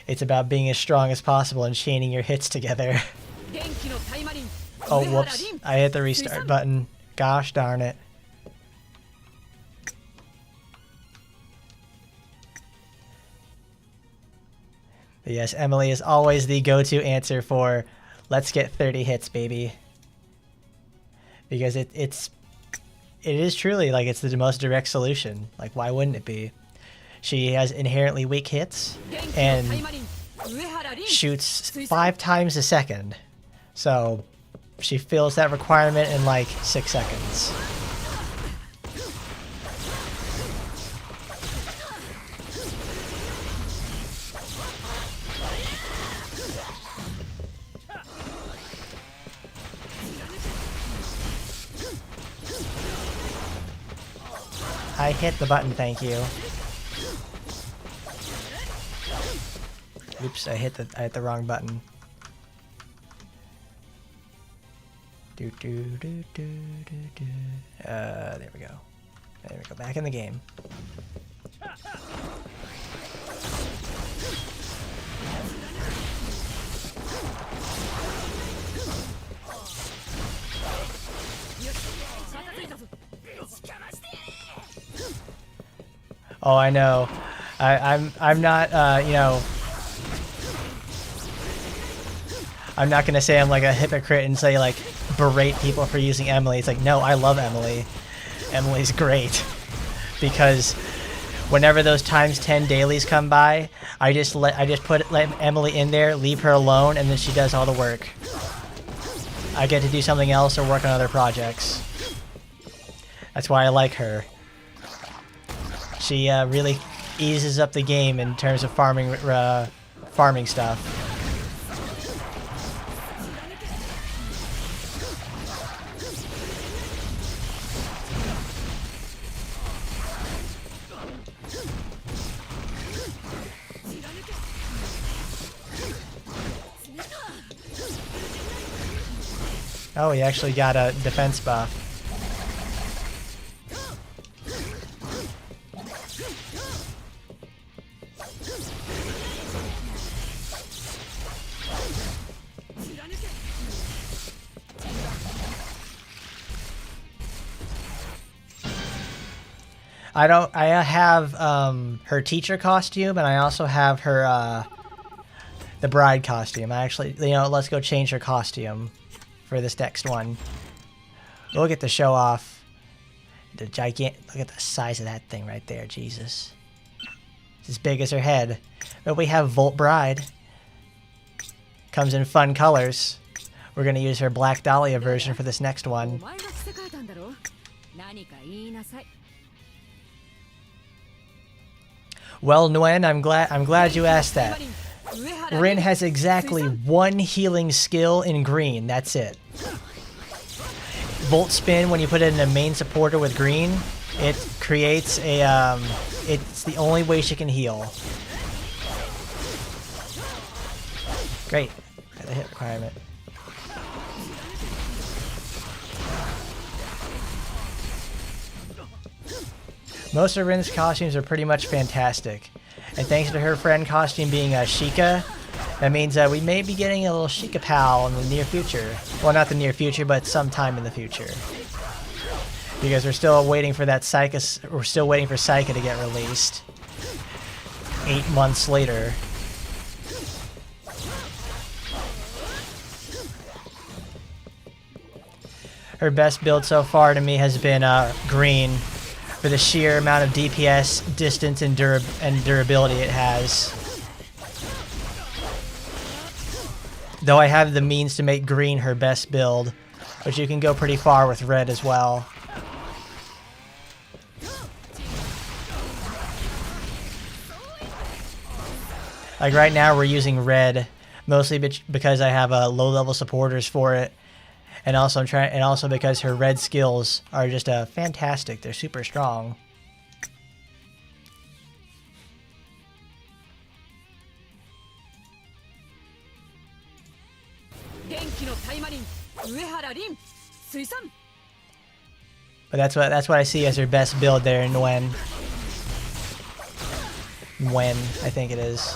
It's about being as strong as possible and chaining your hits together. Oh, whoops. I hit the restart button. Gosh darn it. But yes, Emily is always the go-to answer for let's get 30 hits, baby. Because it is truly like it's the most direct solution. Like, why wouldn't it be? She has inherently weak hits and shoots 5 times a second. So she fills that requirement in like 6 seconds. I hit the button, thank you. Oops, I hit the wrong button. There we go. There we go. Back in the game. Oh, I know. I'm not you know, I'm not gonna say I'm like a hypocrite and say like berate people for using Emily. It's like, no, I love Emily. Emily's great. Because whenever those times 10 dailies come by, I just let Emily in there, leave her alone, and then she does all the work. I get to do something else or work on other projects. That's why I like her. She really eases up the game in terms of farming stuff. Oh, he actually got a defense buff. I have her teacher costume, and I also have her the bride costume. I actually, you know, let's go change her costume for this next one. We'll get the show off. The look at the size of that thing right there, Jesus. It's as big as her head. But we have Volt Bride. Comes in fun colors. We're gonna use her Black Dahlia version for this next one. Well, Nguyen, I'm glad you asked that. Rin has exactly 1 healing skill in green. That's it. Volt Spin, when you put it in a main supporter with green, it creates a it's the only way she can heal. Great. Got the hit requirement. Most of Rin's costumes are pretty much fantastic. And thanks to her friend costume being a Sheikah, that means that we may be getting a little Sheikah pal in the near future. Well, not the near future, but sometime in the future. Because we're still waiting for that we're still waiting for Psyche to get released. 8 months later. Her best build so far to me has been green, for the sheer amount of DPS, distance, and durability it has. Though I have the means to make green her best build, but you can go pretty far with red as well. Like right now we're using red, mostly because I have low-level supporters for it. And also because her red skills are just fantastic. They're super strong. But that's what I see as her best build there in Uehara. I think it is.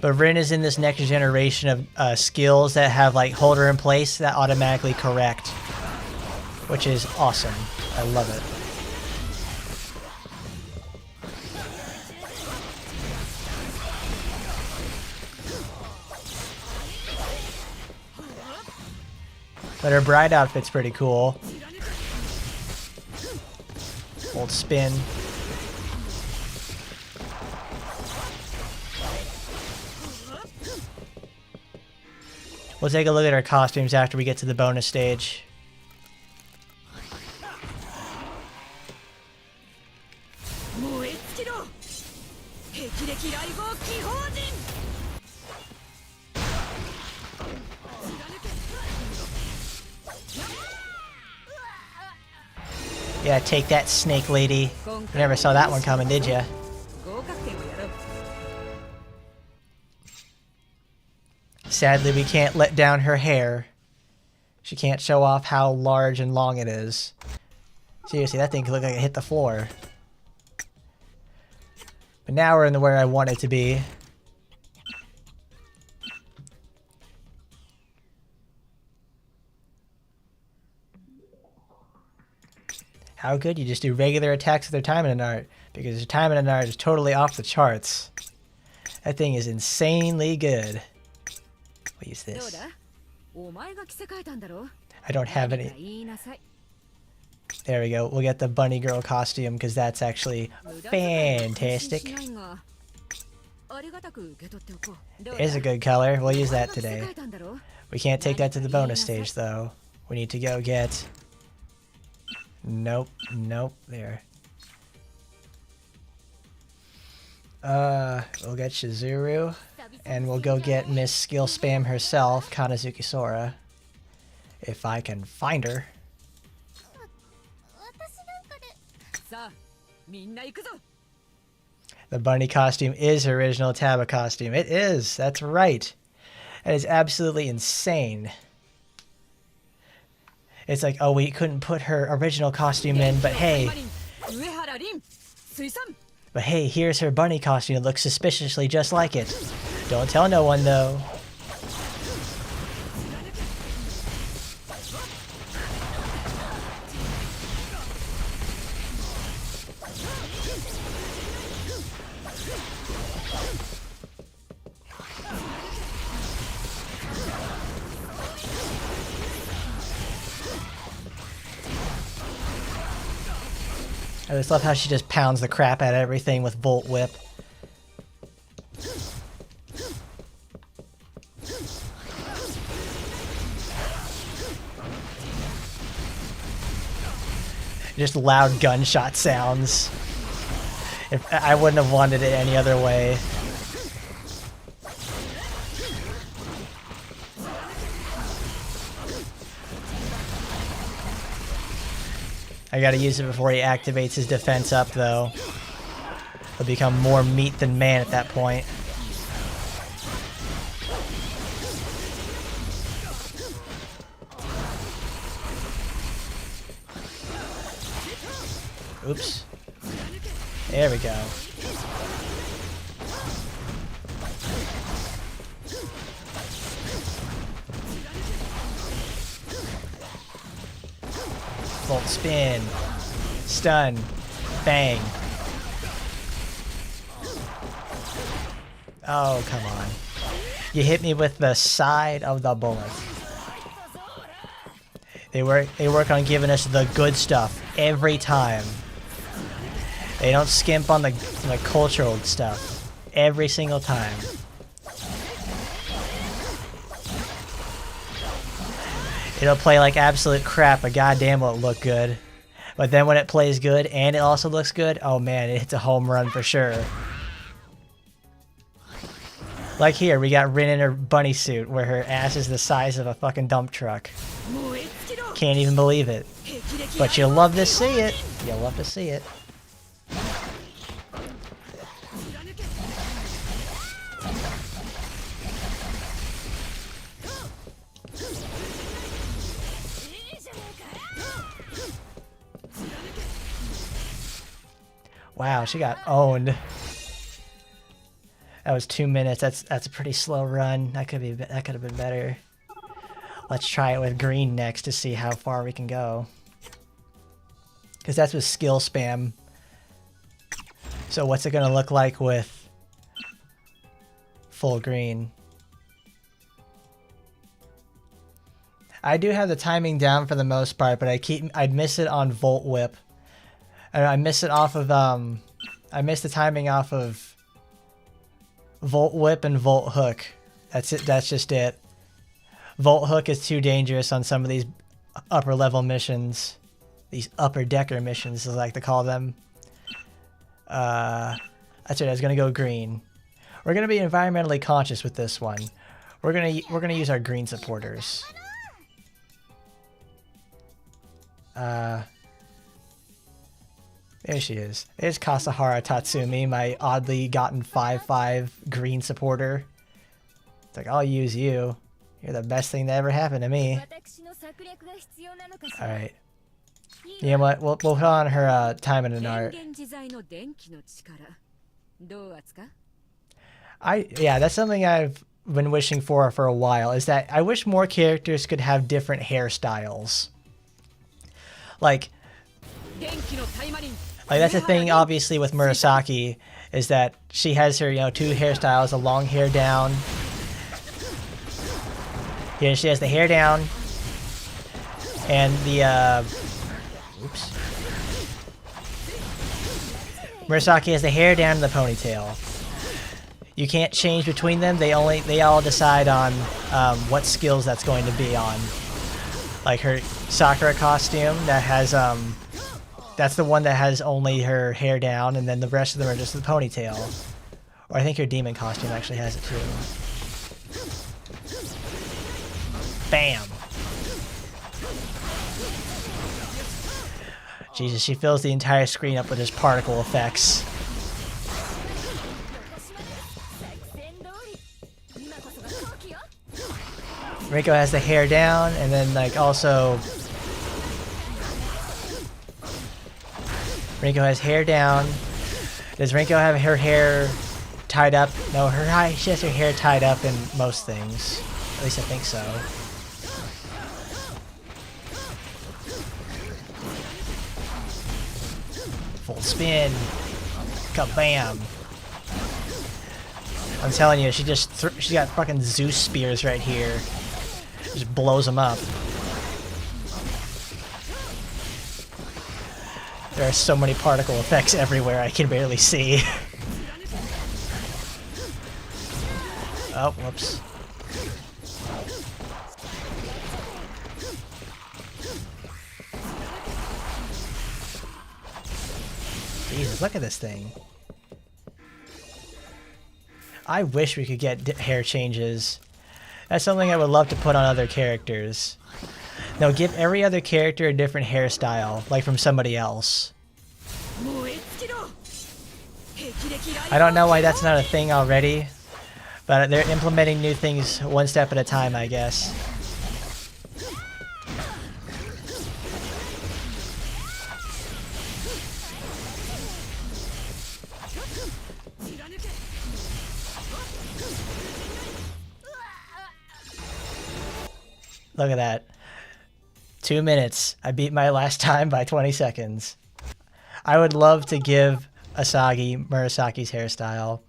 But Rin is in this next generation of skills that have like hold her in place that automatically correct, which is awesome. I love it. But her bride outfit's pretty cool. Old spin. We'll take a look at our costumes after we get to the bonus stage. Yeah, take that, snake lady. You never saw that one coming, did ya? Sadly, we can't let down her hair. She can't show off how large and long it is. Seriously, that thing could look like it hit the floor. But now we're in where I want it to be. How good? You just do regular attacks with their time in an art. Because her time in an art is totally off the charts. That thing is insanely good. What is this? I don't have any. There we go. We'll get the bunny girl costume because that's actually fantastic. It's a good color. We'll use that today. We can't take that to the bonus stage though. We need to go get... Nope. Nope. There. We'll get Shizuru. And we'll go get Miss Skill Spam herself, Kanazuki Sora. If I can find her. The bunny costume is her original Taba costume. It is. That's right. That is absolutely insane. It's like, oh, we couldn't put her original costume in, but hey. But hey, here's her bunny costume. It looks suspiciously just like it. Don't tell no one, though. I just love how she just pounds the crap out of everything with Volt Whip. Just loud gunshot sounds. I wouldn't have wanted it any other way. I gotta use it before he activates his defense up, though. He'll become more meat than man at that point. Oops. There we go. Volt spin. Stun. Bang. Oh, come on. You hit me with the side of the bullet. They work on giving us the good stuff every time. They don't skimp on the cultural stuff every single time. It'll play like absolute crap, but goddamn will it look good. But then when it plays good and it also looks good, oh man, it hits a home run for sure. Like here, we got Rin in her bunny suit where her ass is the size of a fucking dump truck. Can't even believe it. But you'll love to see it. You'll love to see it. Wow, she got owned. That was 2 minutes. That's a pretty slow run. That could have been better. Let's try it with green next to see how far we can go. Because that's with skill spam. So what's it gonna look like with full green? I do have the timing down for the most part, but I'd miss it on Volt Whip. And I miss it off of I miss the timing off of Volt Whip and Volt Hook. That's it. That's just it. Volt Hook is too dangerous on some of these upper level missions. These upper decker missions, as I like to call them. That's right. I was gonna go green. We're gonna be environmentally conscious with this one. We're gonna use our green supporters. There she is. There's Kasahara Tatsumi, my oddly gotten 5/5 green supporter. It's like, I'll use you. You're the best thing that ever happened to me. Alright. You know what? We'll put on her time and an art. Yeah, that's something I've been wishing for a while, is that I wish more characters could have different hairstyles. Like that's the thing, obviously, with Murasaki, is that she has her, 2 hairstyles, a long hair down. Here she has the hair down, and the, oops. Murasaki has the hair down and the ponytail. You can't change between them. They all decide on what skills that's going to be on. Like her Sakura costume that has that's the one that has only her hair down, and then the rest of them are just the ponytail. Or I think her demon costume actually has it too. Bam! Jesus, she fills the entire screen up with just particle effects. Rinko has the hair down, and then also Rinko has hair down. Does Rinko have her hair tied up? No, she has her hair tied up in most things. At least I think so. Full spin. Kabam. I'm telling you, she's got fucking Zeus spears right here. Just blows them up. There are so many particle effects everywhere I can barely see. Oh, whoops. Jesus, look at this thing. I wish we could get hair changes. That's something I would love to put on other characters. No, give every other character a different hairstyle, like from somebody else. I don't know why that's not a thing already, but they're implementing new things one step at a time, I guess. Look at that. 2 minutes. I beat my last time by 20 seconds. I would love to give Asagi Murasaki's hairstyle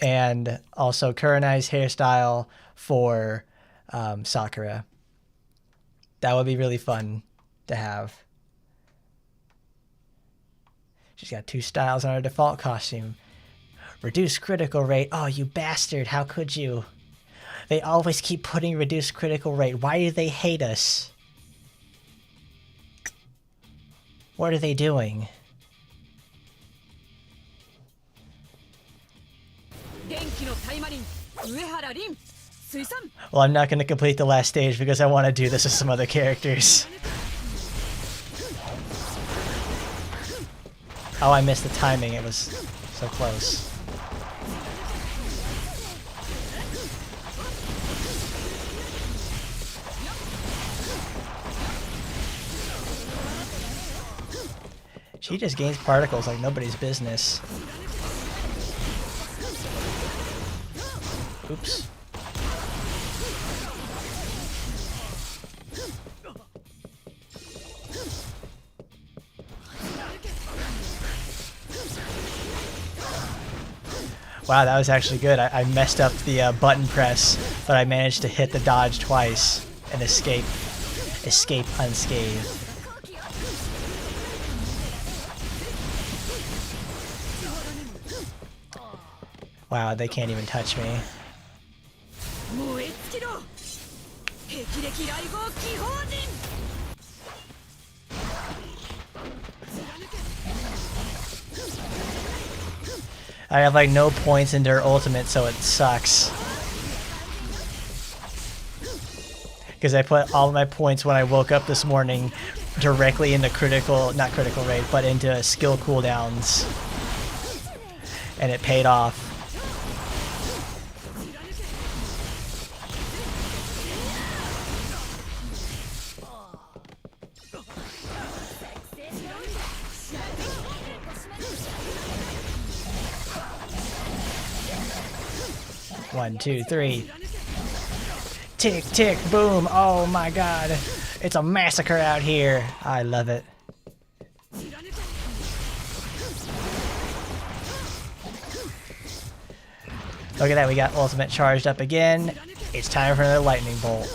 and also Kurenai's hairstyle for Sakura. That would be really fun to have. She's got 2 styles on her default costume. Reduced critical rate. Oh, you bastard. How could you? They always keep putting reduced critical rate. Why do they hate us? What are they doing? Well, I'm not going to complete the last stage because I want to do this with some other characters. Oh, I missed the timing. It was so close. She just gains particles like nobody's business. Oops. Wow, that was actually good. I messed up the button press, but I managed to hit the dodge twice and escape unscathed. Wow, they can't even touch me. I have like no points into her ultimate, so it sucks. Because I put all my points when I woke up this morning directly into not critical rate, but into skill cooldowns. And it paid off. One, two, three. Tick, tick, boom. Oh my god. It's a massacre out here. I love it. Look at that. We got ultimate charged up again. It's time for another lightning bolt.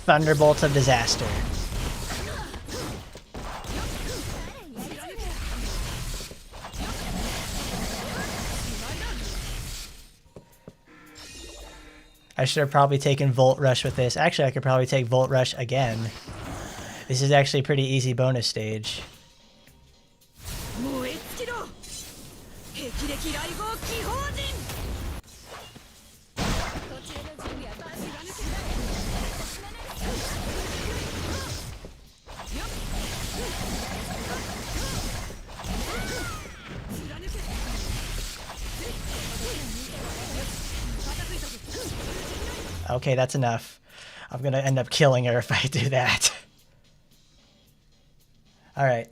Thunderbolts of disaster. I should have probably taken Volt Rush with this. Actually, I could probably take Volt Rush again. This is actually a pretty easy bonus stage. Okay, that's enough. I'm gonna end up killing her if I do that. Alright.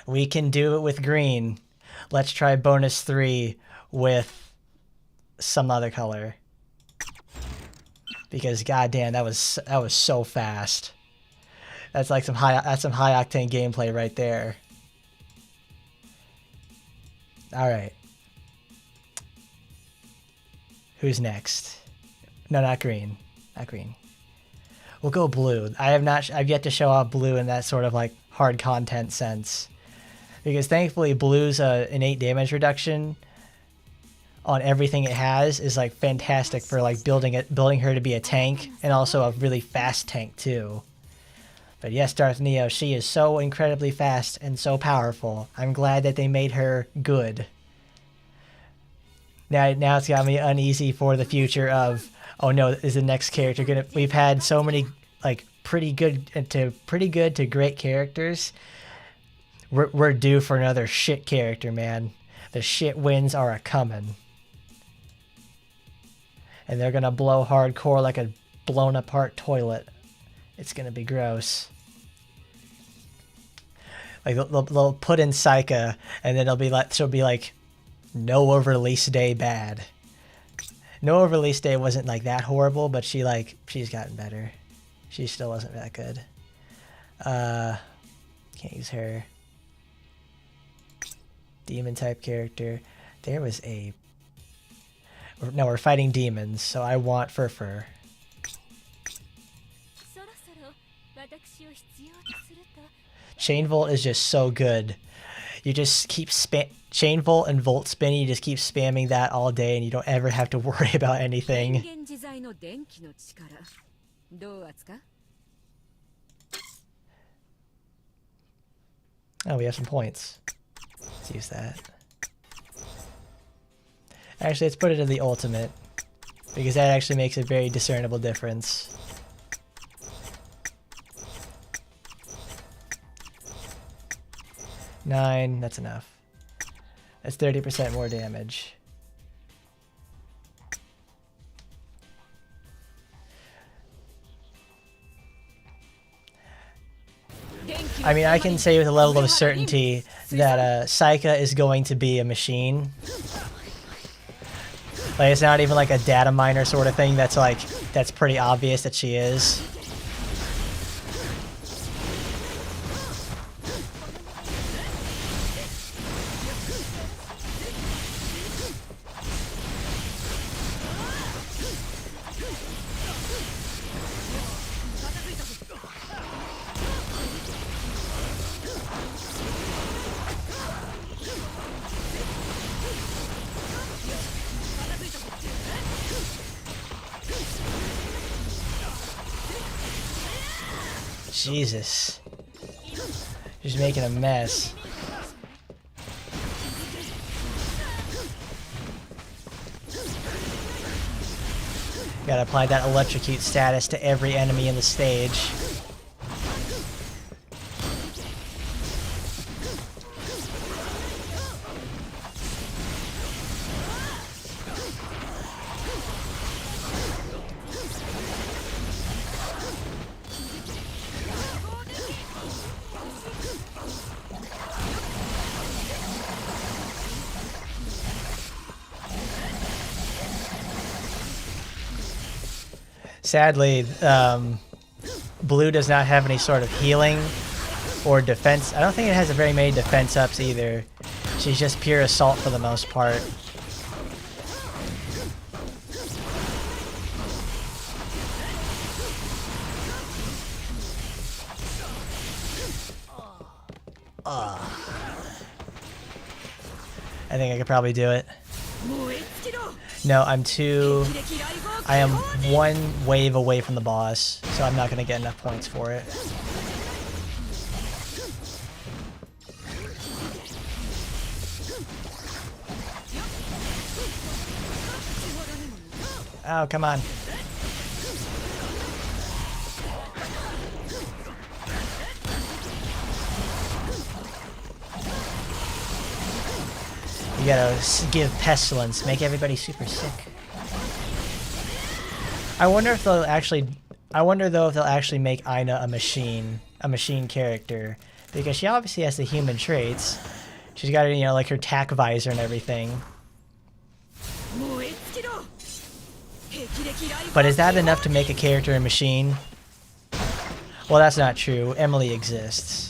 We can do it with green. Let's try bonus 3 with some other color. Because goddamn, that was so fast. That's like some high octane gameplay right there. Alright. Who's next? No, not green. Not green. We'll go blue. I've yet to show off blue in that sort of like hard content sense. Because thankfully blue's innate damage reduction on everything it has is like fantastic for like building her to be a tank and also a really fast tank too. But yes, Darth Neo, she is so incredibly fast and so powerful. I'm glad that they made her good. Now it's got me uneasy for the future of, oh no, is the next character gonna... We've had so many, like, pretty good to great characters. We're due for another shit character, man. The shit wins are a-coming. And they're gonna blow hardcore like a blown apart toilet. It's gonna be gross. Like, they'll put in Saika, and then she'll be like, no release day bad. No release day wasn't like that horrible, but she's gotten better. She still wasn't that good. Can't use her. Demon type character. There was a... No, we're fighting demons, so I want Furfur. Chain Volt is just so good. You just keep Chain Volt and Volt Spin, you just keep spamming that all day and you don't ever have to worry about anything. Oh, we have some points. Let's use that. Actually, let's put it in the ultimate, because that actually makes a very discernible difference. Nine, that's enough. That's 30% more damage. I mean, I can say with a level of certainty that Saika is going to be a machine. Like, it's not even like a data miner sort of thing that's like, that's pretty obvious that she is. Jesus. Just making a mess. Gotta apply that electrocute status to every enemy in the stage. Sadly, Blue does not have any sort of healing or defense. I don't think it has very many defense ups either. She's just pure assault for the most part. I think I could probably do it. No, I'm too... I am one wave away from the boss, so I'm not going to get enough points for it. Oh, come on. You gotta give Pestilence, make everybody super sick. I wonder if they'll actually... I wonder though if they'll actually make Aina a machine character. Because she obviously has the human traits. She's got, you know, like her tack visor and everything. But is that enough to make a character a machine? Well, that's not true. Emily exists.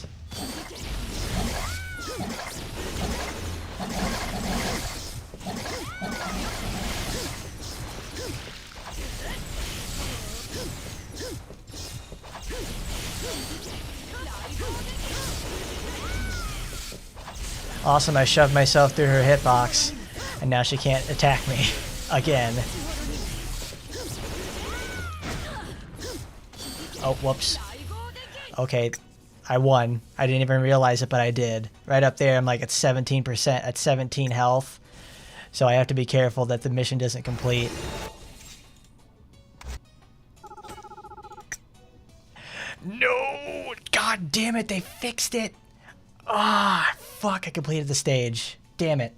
Awesome, I shoved myself through her hitbox, and now she can't attack me again. Oh, whoops. Okay, I won. I didn't even realize it, but I did. Right up there, I'm like at 17%, at 17 health. So I have to be careful that the mission doesn't complete. No! God damn it, they fixed it! Ah, fuck, I completed the stage. Damn it.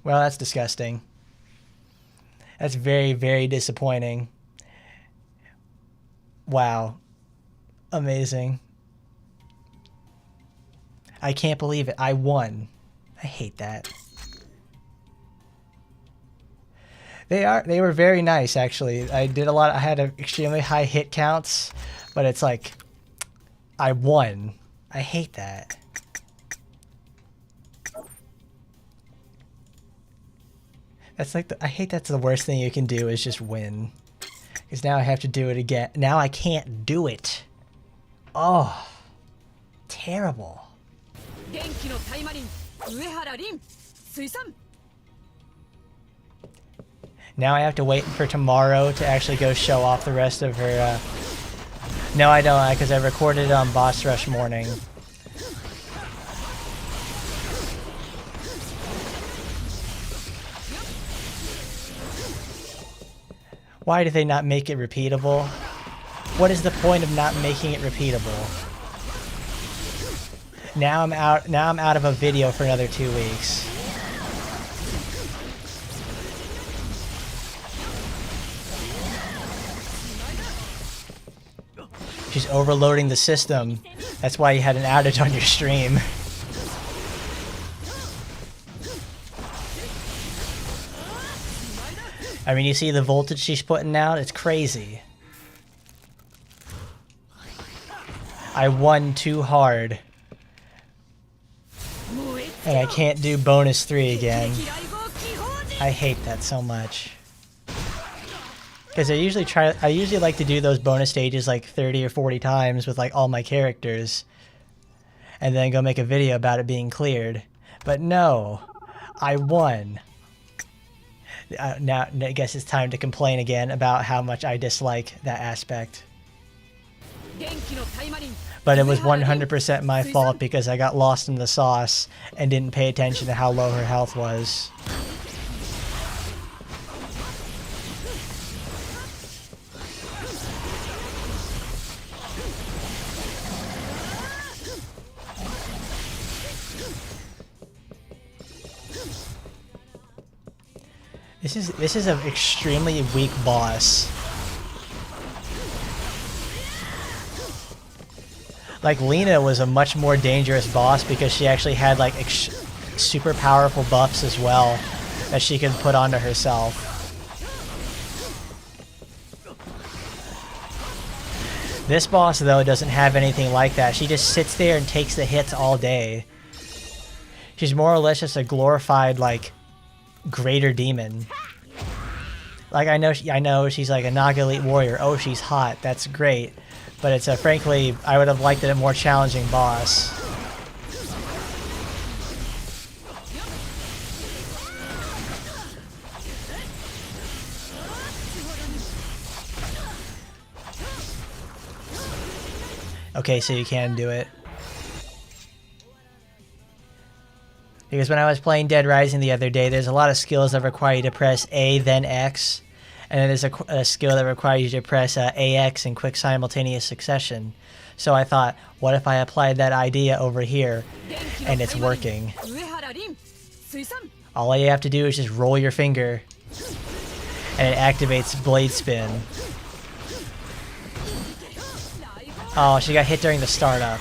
Well, that's disgusting. That's very, very disappointing. Wow. Amazing. I can't believe it. I won. I hate that. They were very nice, actually. I had extremely high hit counts, but it's like I won. I hate that. That's like I hate that's the worst thing you can do is just win. Because now I have to do it again. Now I can't do it. Oh, terrible. Now I have to wait for tomorrow to actually go show off the rest of her. No, I don't, because I recorded it on Boss Rush morning. Why do they not make it repeatable? What is the point of not making it repeatable? Now I'm out of a video for another 2 weeks. She's overloading the system. That's why you had an outage on your stream. I mean, you see the voltage she's putting out? It's crazy. I won too hard. And I can't do bonus 3 again. I hate that so much. Because I usually like to do those bonus stages like 30 or 40 times with like all my characters. And then go make a video about it being cleared. But no, I won. Now I guess it's time to complain again about how much I dislike that aspect. But it was 100% my fault because I got lost in the sauce and didn't pay attention to how low her health was. This is an extremely weak boss. Like Lena was a much more dangerous boss because she actually had like super powerful buffs as well that she could put onto herself. This boss though doesn't have anything like that. She just sits there and takes the hits all day. She's more or less just a glorified like greater demon. Like I know she's like a Naga Elite warrior. Oh, she's hot. That's great. But it's frankly, I would have liked it a more challenging boss. Okay, so you can do it. Because when I was playing Dead Rising the other day, there's a lot of skills that require you to press A, then X. And then there's a skill that requires you to press AX in quick simultaneous succession. So I thought, what if I applied that idea over here, and it's working? All you have to do is just roll your finger, and it activates Blade Spin. Oh, she got hit during the startup.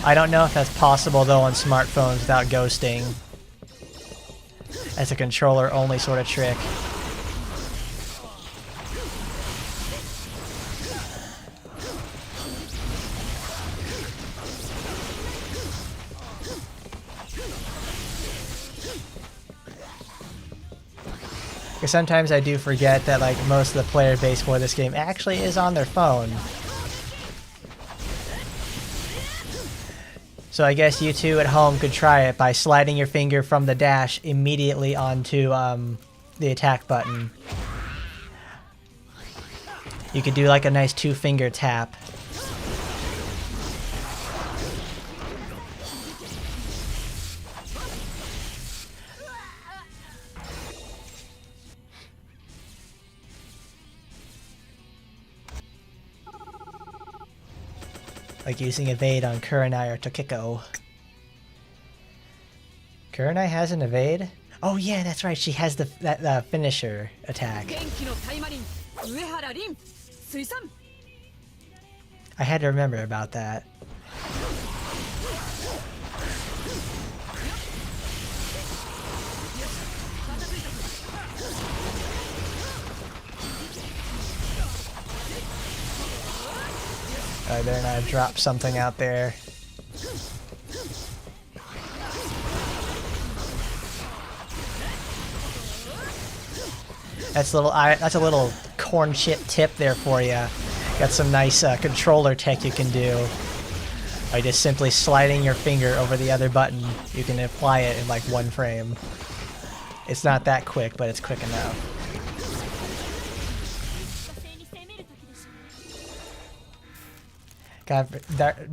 I don't know if that's possible though on smartphones without ghosting. As a controller only sort of trick. Because sometimes I do forget that like most of the player base for this game actually is on their phone. So I guess you two at home could try it by sliding your finger from the dash immediately onto the attack button. You could do like a nice 2-finger tap. Like using evade on Kurenai or Tokiko. Kurenai has an evade? Oh yeah, that's right. She has that finisher attack. I had to remember about that. I better not drop something out there. That's a little corn chip tip there for you. Got some nice controller tech you can do. By just simply sliding your finger over the other button, you can apply it in like 1 frame. It's not that quick, but it's quick enough. God,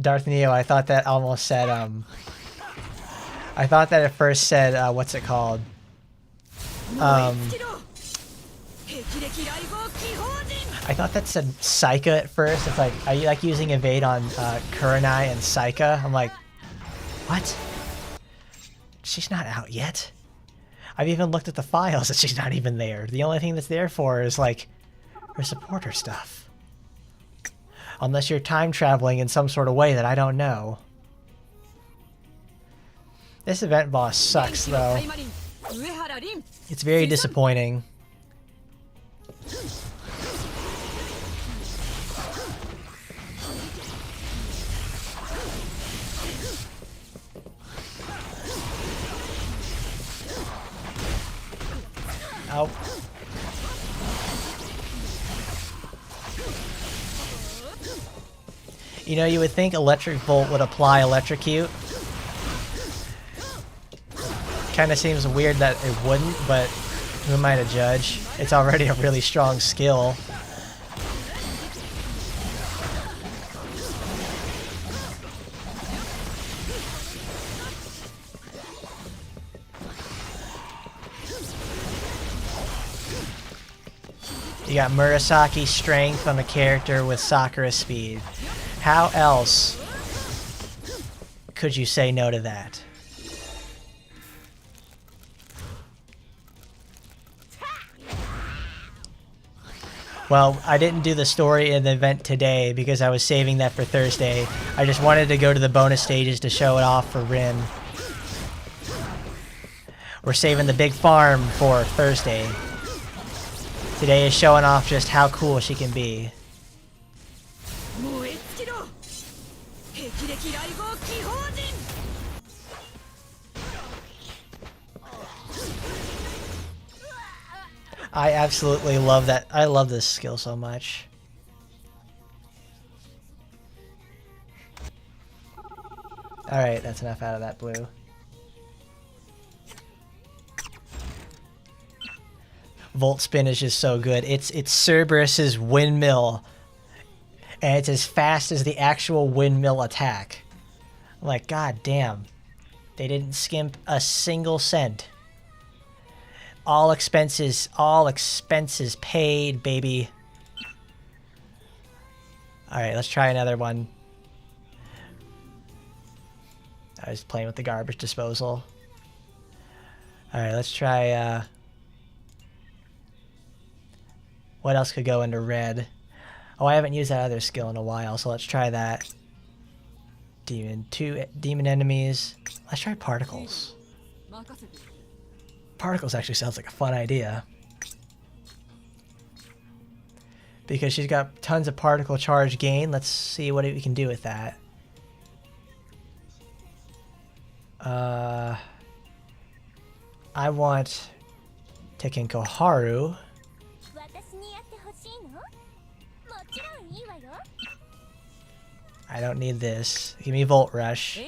Darth Neo, I thought that almost said, I thought that at first said, what's it called? I thought that said Saika at first. It's like, are you like using evade on Kurenai and Saika? I'm like, what? She's not out yet. I've even looked at the files and she's not even there. The only thing that's there for is like her supporter stuff. Unless you're time traveling in some sort of way that I don't know. This event boss sucks though. It's very disappointing. Ow. You know, you would think Electric Volt would apply Electrocute. Kinda seems weird that it wouldn't, but who am I to judge? It's already a really strong skill. You got Murasaki strength on a character with Sakura speed. How else could you say no to that? Well, I didn't do the story in the event today because I was saving that for Thursday. I just wanted to go to the bonus stages to show it off for Rin. We're saving the big farm for Thursday. Today is showing off just how cool she can be. I absolutely love that. I love this skill so much. Alright, that's enough out of that blue. Volt Spin is just so good. It's Cerberus's windmill. And it's as fast as the actual windmill attack. I'm like, god damn. They didn't skimp a single cent. All expenses paid, baby. Alright, let's try another one. I was playing with the garbage disposal. Alright, let's try, what else could go into red? Oh, I haven't used that other skill in a while, so let's try that. Demon enemies. Let's try particles. Particles actually sounds like a fun idea. Because she's got tons of particle charge gain. Let's see what we can do with that. I want Tekken Haru. I don't need this. Give me Volt Rush.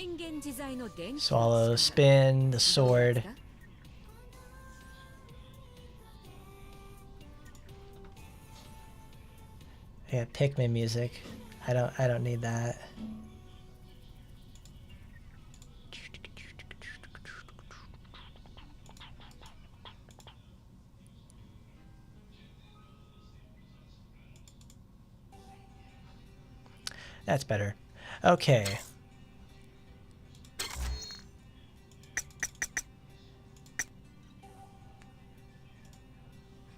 Swallow, spin, the sword. Yeah, Pikmin music. I don't need that. That's better. Okay.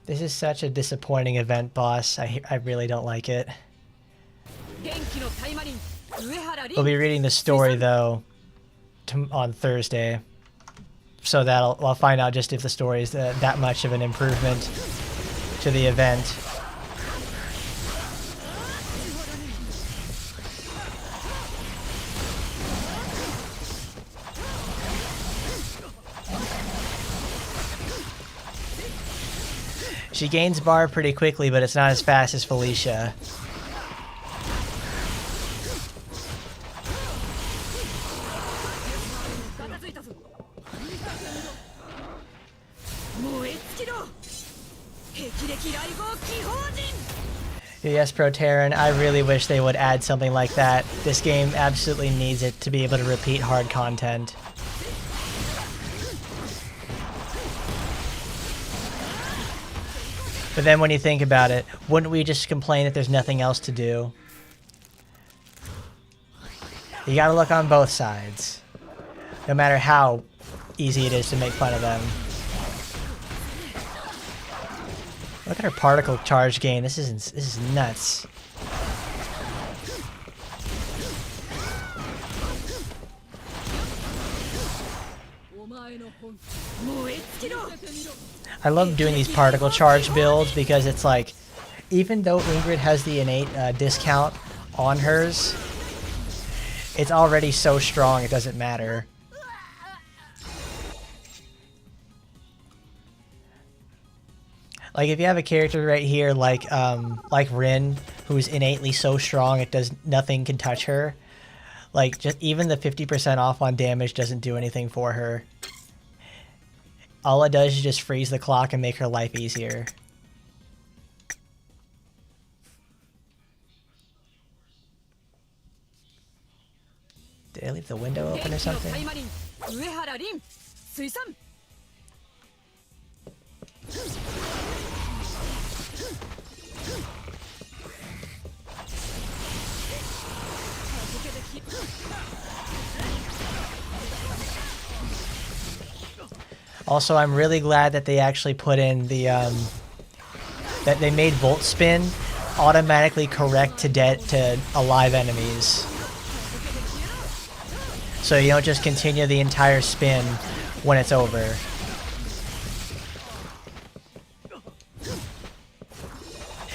This is such a disappointing event, boss. I really don't like it. We'll be reading the story, though, on Thursday. So I'll find out just if the story is that much of an improvement to the event. She gains bar pretty quickly, but it's not as fast as Felicia. Yes, Proteran, I really wish they would add something like that. This game absolutely needs it to be able to repeat hard content. But then when you think about it, wouldn't we just complain that there's nothing else to do? You gotta look on both sides. No matter how easy it is to make fun of them. Look at her particle charge gain. This is nuts. I love doing these particle charge builds because it's like, even though Ingrid has the innate discount on hers, it's already so strong it doesn't matter. Like if you have a character right here like Rin, who's innately so strong it does nothing can touch her. Like just even the 50% off on damage doesn't do anything for her. All it does is just freeze the clock and make her life easier. Did I leave the window open or something? Also, I'm really glad that they actually put in the that they made Volt Spin automatically correct to alive enemies. So you don't just continue the entire spin when it's over.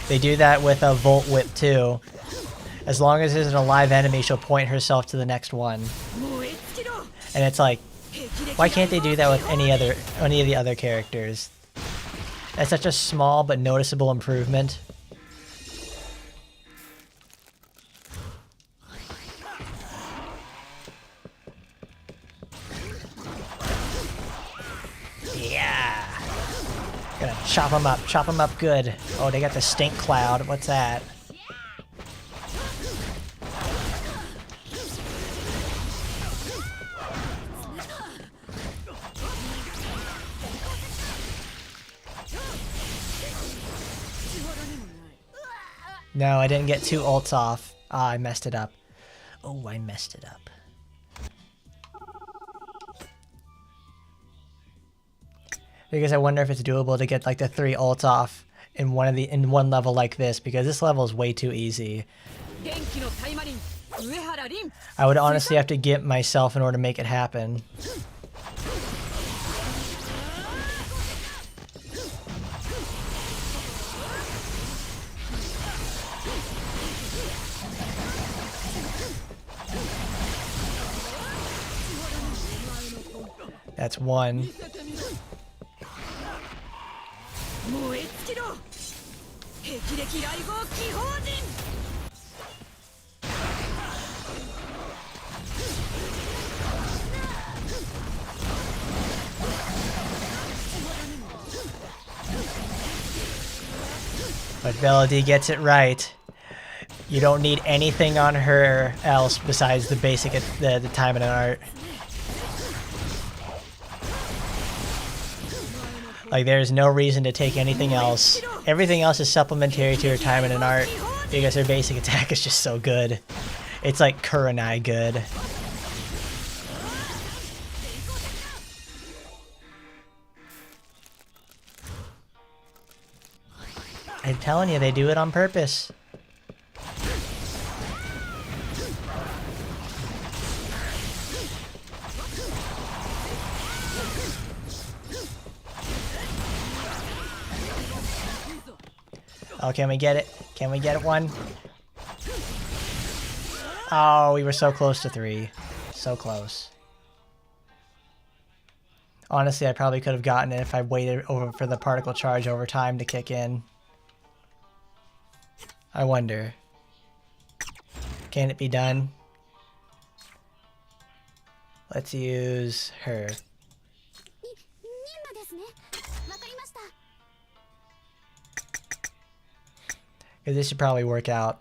They do that with a Volt Whip too. As long as there's an alive enemy, she'll point herself to the next one. And it's like, why can't they do that with any of the other characters? That's such a small but noticeable improvement. Yeah. Gonna chop them up good. Oh, they got the stink cloud. What's that? No, I didn't get 2 ults off. Ah, I messed it up. Oh, I messed it up. Because I wonder if it's doable to get like the 3 ults off in one level like this, because this level is way too easy. I would honestly have to get myself in order to make it happen. That's 1. But Velody gets it right. You don't need anything on her else besides the basic the time and art. Like, there's no reason to take anything else. Everything else is supplementary to her time and art because her basic attack is just so good. It's like Kurenai good. I'm telling you, they do it on purpose. Oh, can we get it? Can we get it 1? Oh, we were so close to 3. So close. Honestly, I probably could have gotten it if I waited over for the particle charge over time to kick in. I wonder. Can it be done? Let's use her. 任務ですね。わかりました。 Because this should probably work out.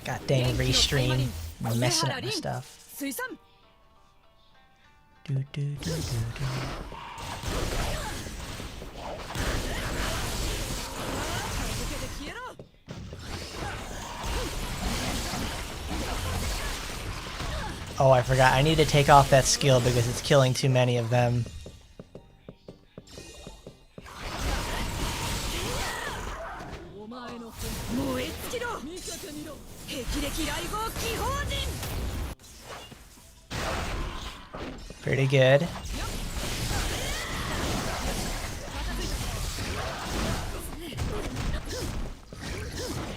God dang restream. Messing up my stuff. Do, do, do, do, do. Oh, I forgot. I need to take off that skill because it's killing too many of them. Pretty good.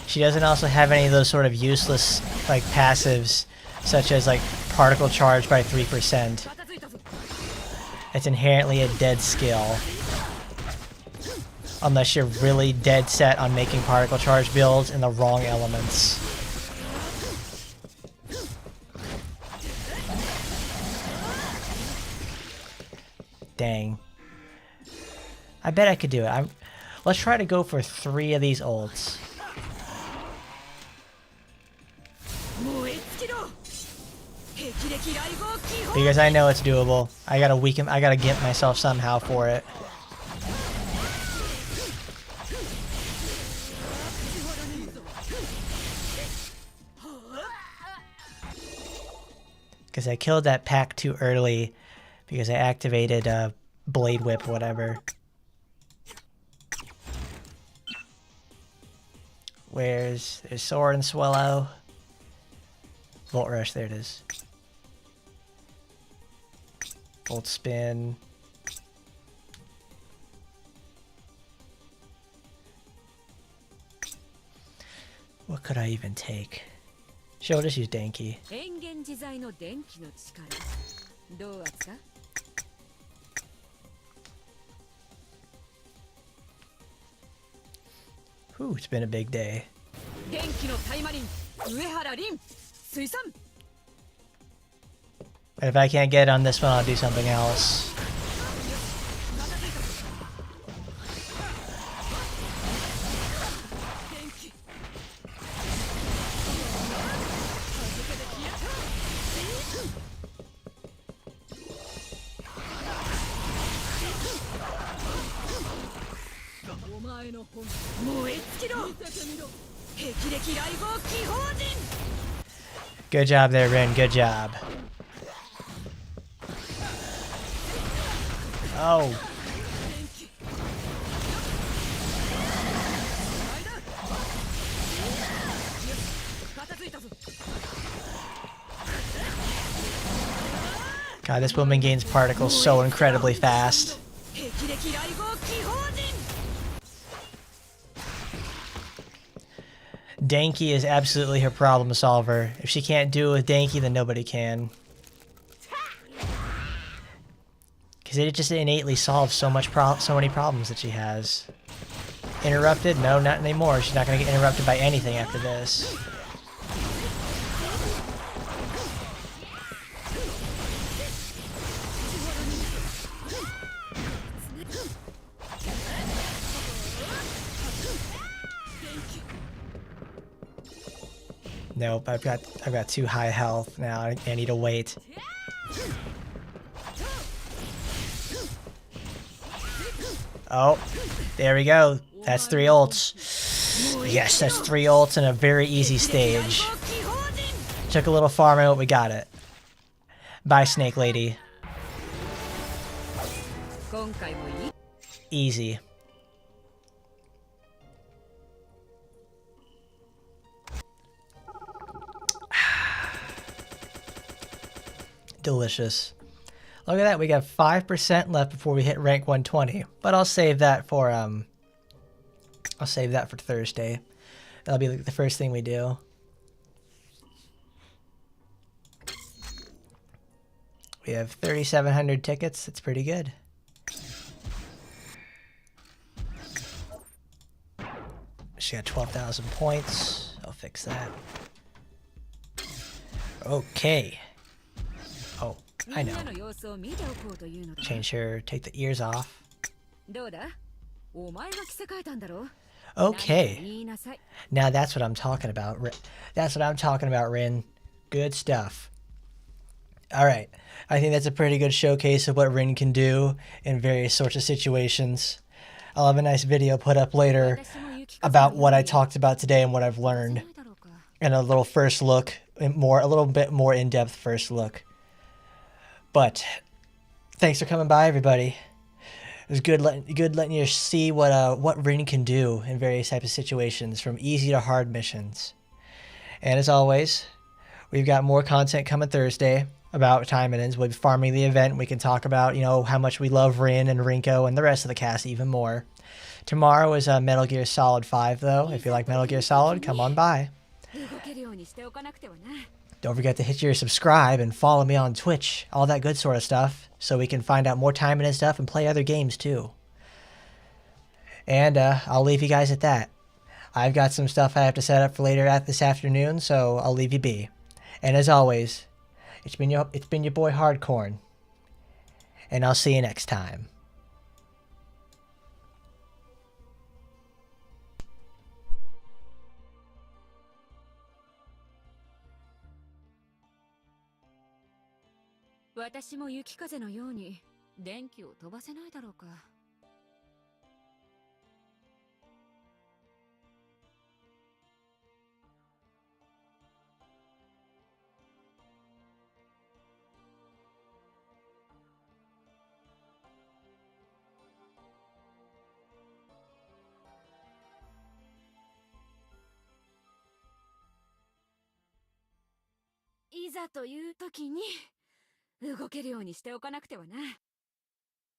She doesn't also have any of those sort of useless like passives, such as like particle charge by 3%. It's inherently a dead skill. Unless you're really dead set on making particle charge builds in the wrong elements. Dang. I bet I could do it. Let's try to go for 3 of these ults. Because I know it's doable. I gotta weaken. I gotta get myself somehow for it. Because I killed that pack too early. Because I activated Blade Whip, whatever. There's Sword and Swallow. Volt Rush, there it is. Volt Spin. What could I even take? She'll just use Denki. Whew, it's been a big day. But if I can't get on this one, I'll do something else. Good job there, Rin. Good job. Oh. God, this woman gains particles so incredibly fast. Denki is absolutely her problem solver. If she can't do it with Denki, then nobody can. Because it just innately solves so many problems that she has. Interrupted? No, not anymore. She's not going to get interrupted by anything after this. Nope, I've got too high health now. I need to wait. Oh, there we go. That's 3 ults. Yes, that's 3 ults in a very easy stage. Took a little farming, but we got it. Bye, Snake Lady. Easy. Delicious. Look at that, we got 5% left before we hit rank 120. But I'll save that for Thursday. That'll be like the first thing we do. We have 3,700 tickets. It's pretty good. She got 12,000 points. I'll fix that. Okay. Oh, I know. Change her, take the ears off. Okay. Now that's what I'm talking about. That's what I'm talking about, Rin. Good stuff. All right. I think that's a pretty good showcase of what Rin can do in various sorts of situations. I'll have a nice video put up later about what I talked about today and what I've learned. And a little first look, a little bit more in-depth first look. But thanks for coming by, everybody. It was good letting you see what Rin can do in various types of situations, from easy to hard missions. And as always, we've got more content coming Thursday about Time Ends. We'll be farming the event. We can talk about, how much we love Rin and Rinko and the rest of the cast even more. Tomorrow is Metal Gear Solid 5, though. If you like Metal Gear Solid, come on by. Don't forget to hit your subscribe and follow me on Twitch, all that good sort of stuff, so we can find out more Time Ends stuff and play other games too. And I'll leave you guys at that. I've got some stuff I have to set up for later this afternoon, so I'll leave you be. And as always, it's been your boy Hardcorn, and I'll see you next time.いざという時に動けるようにしておかなくてはな。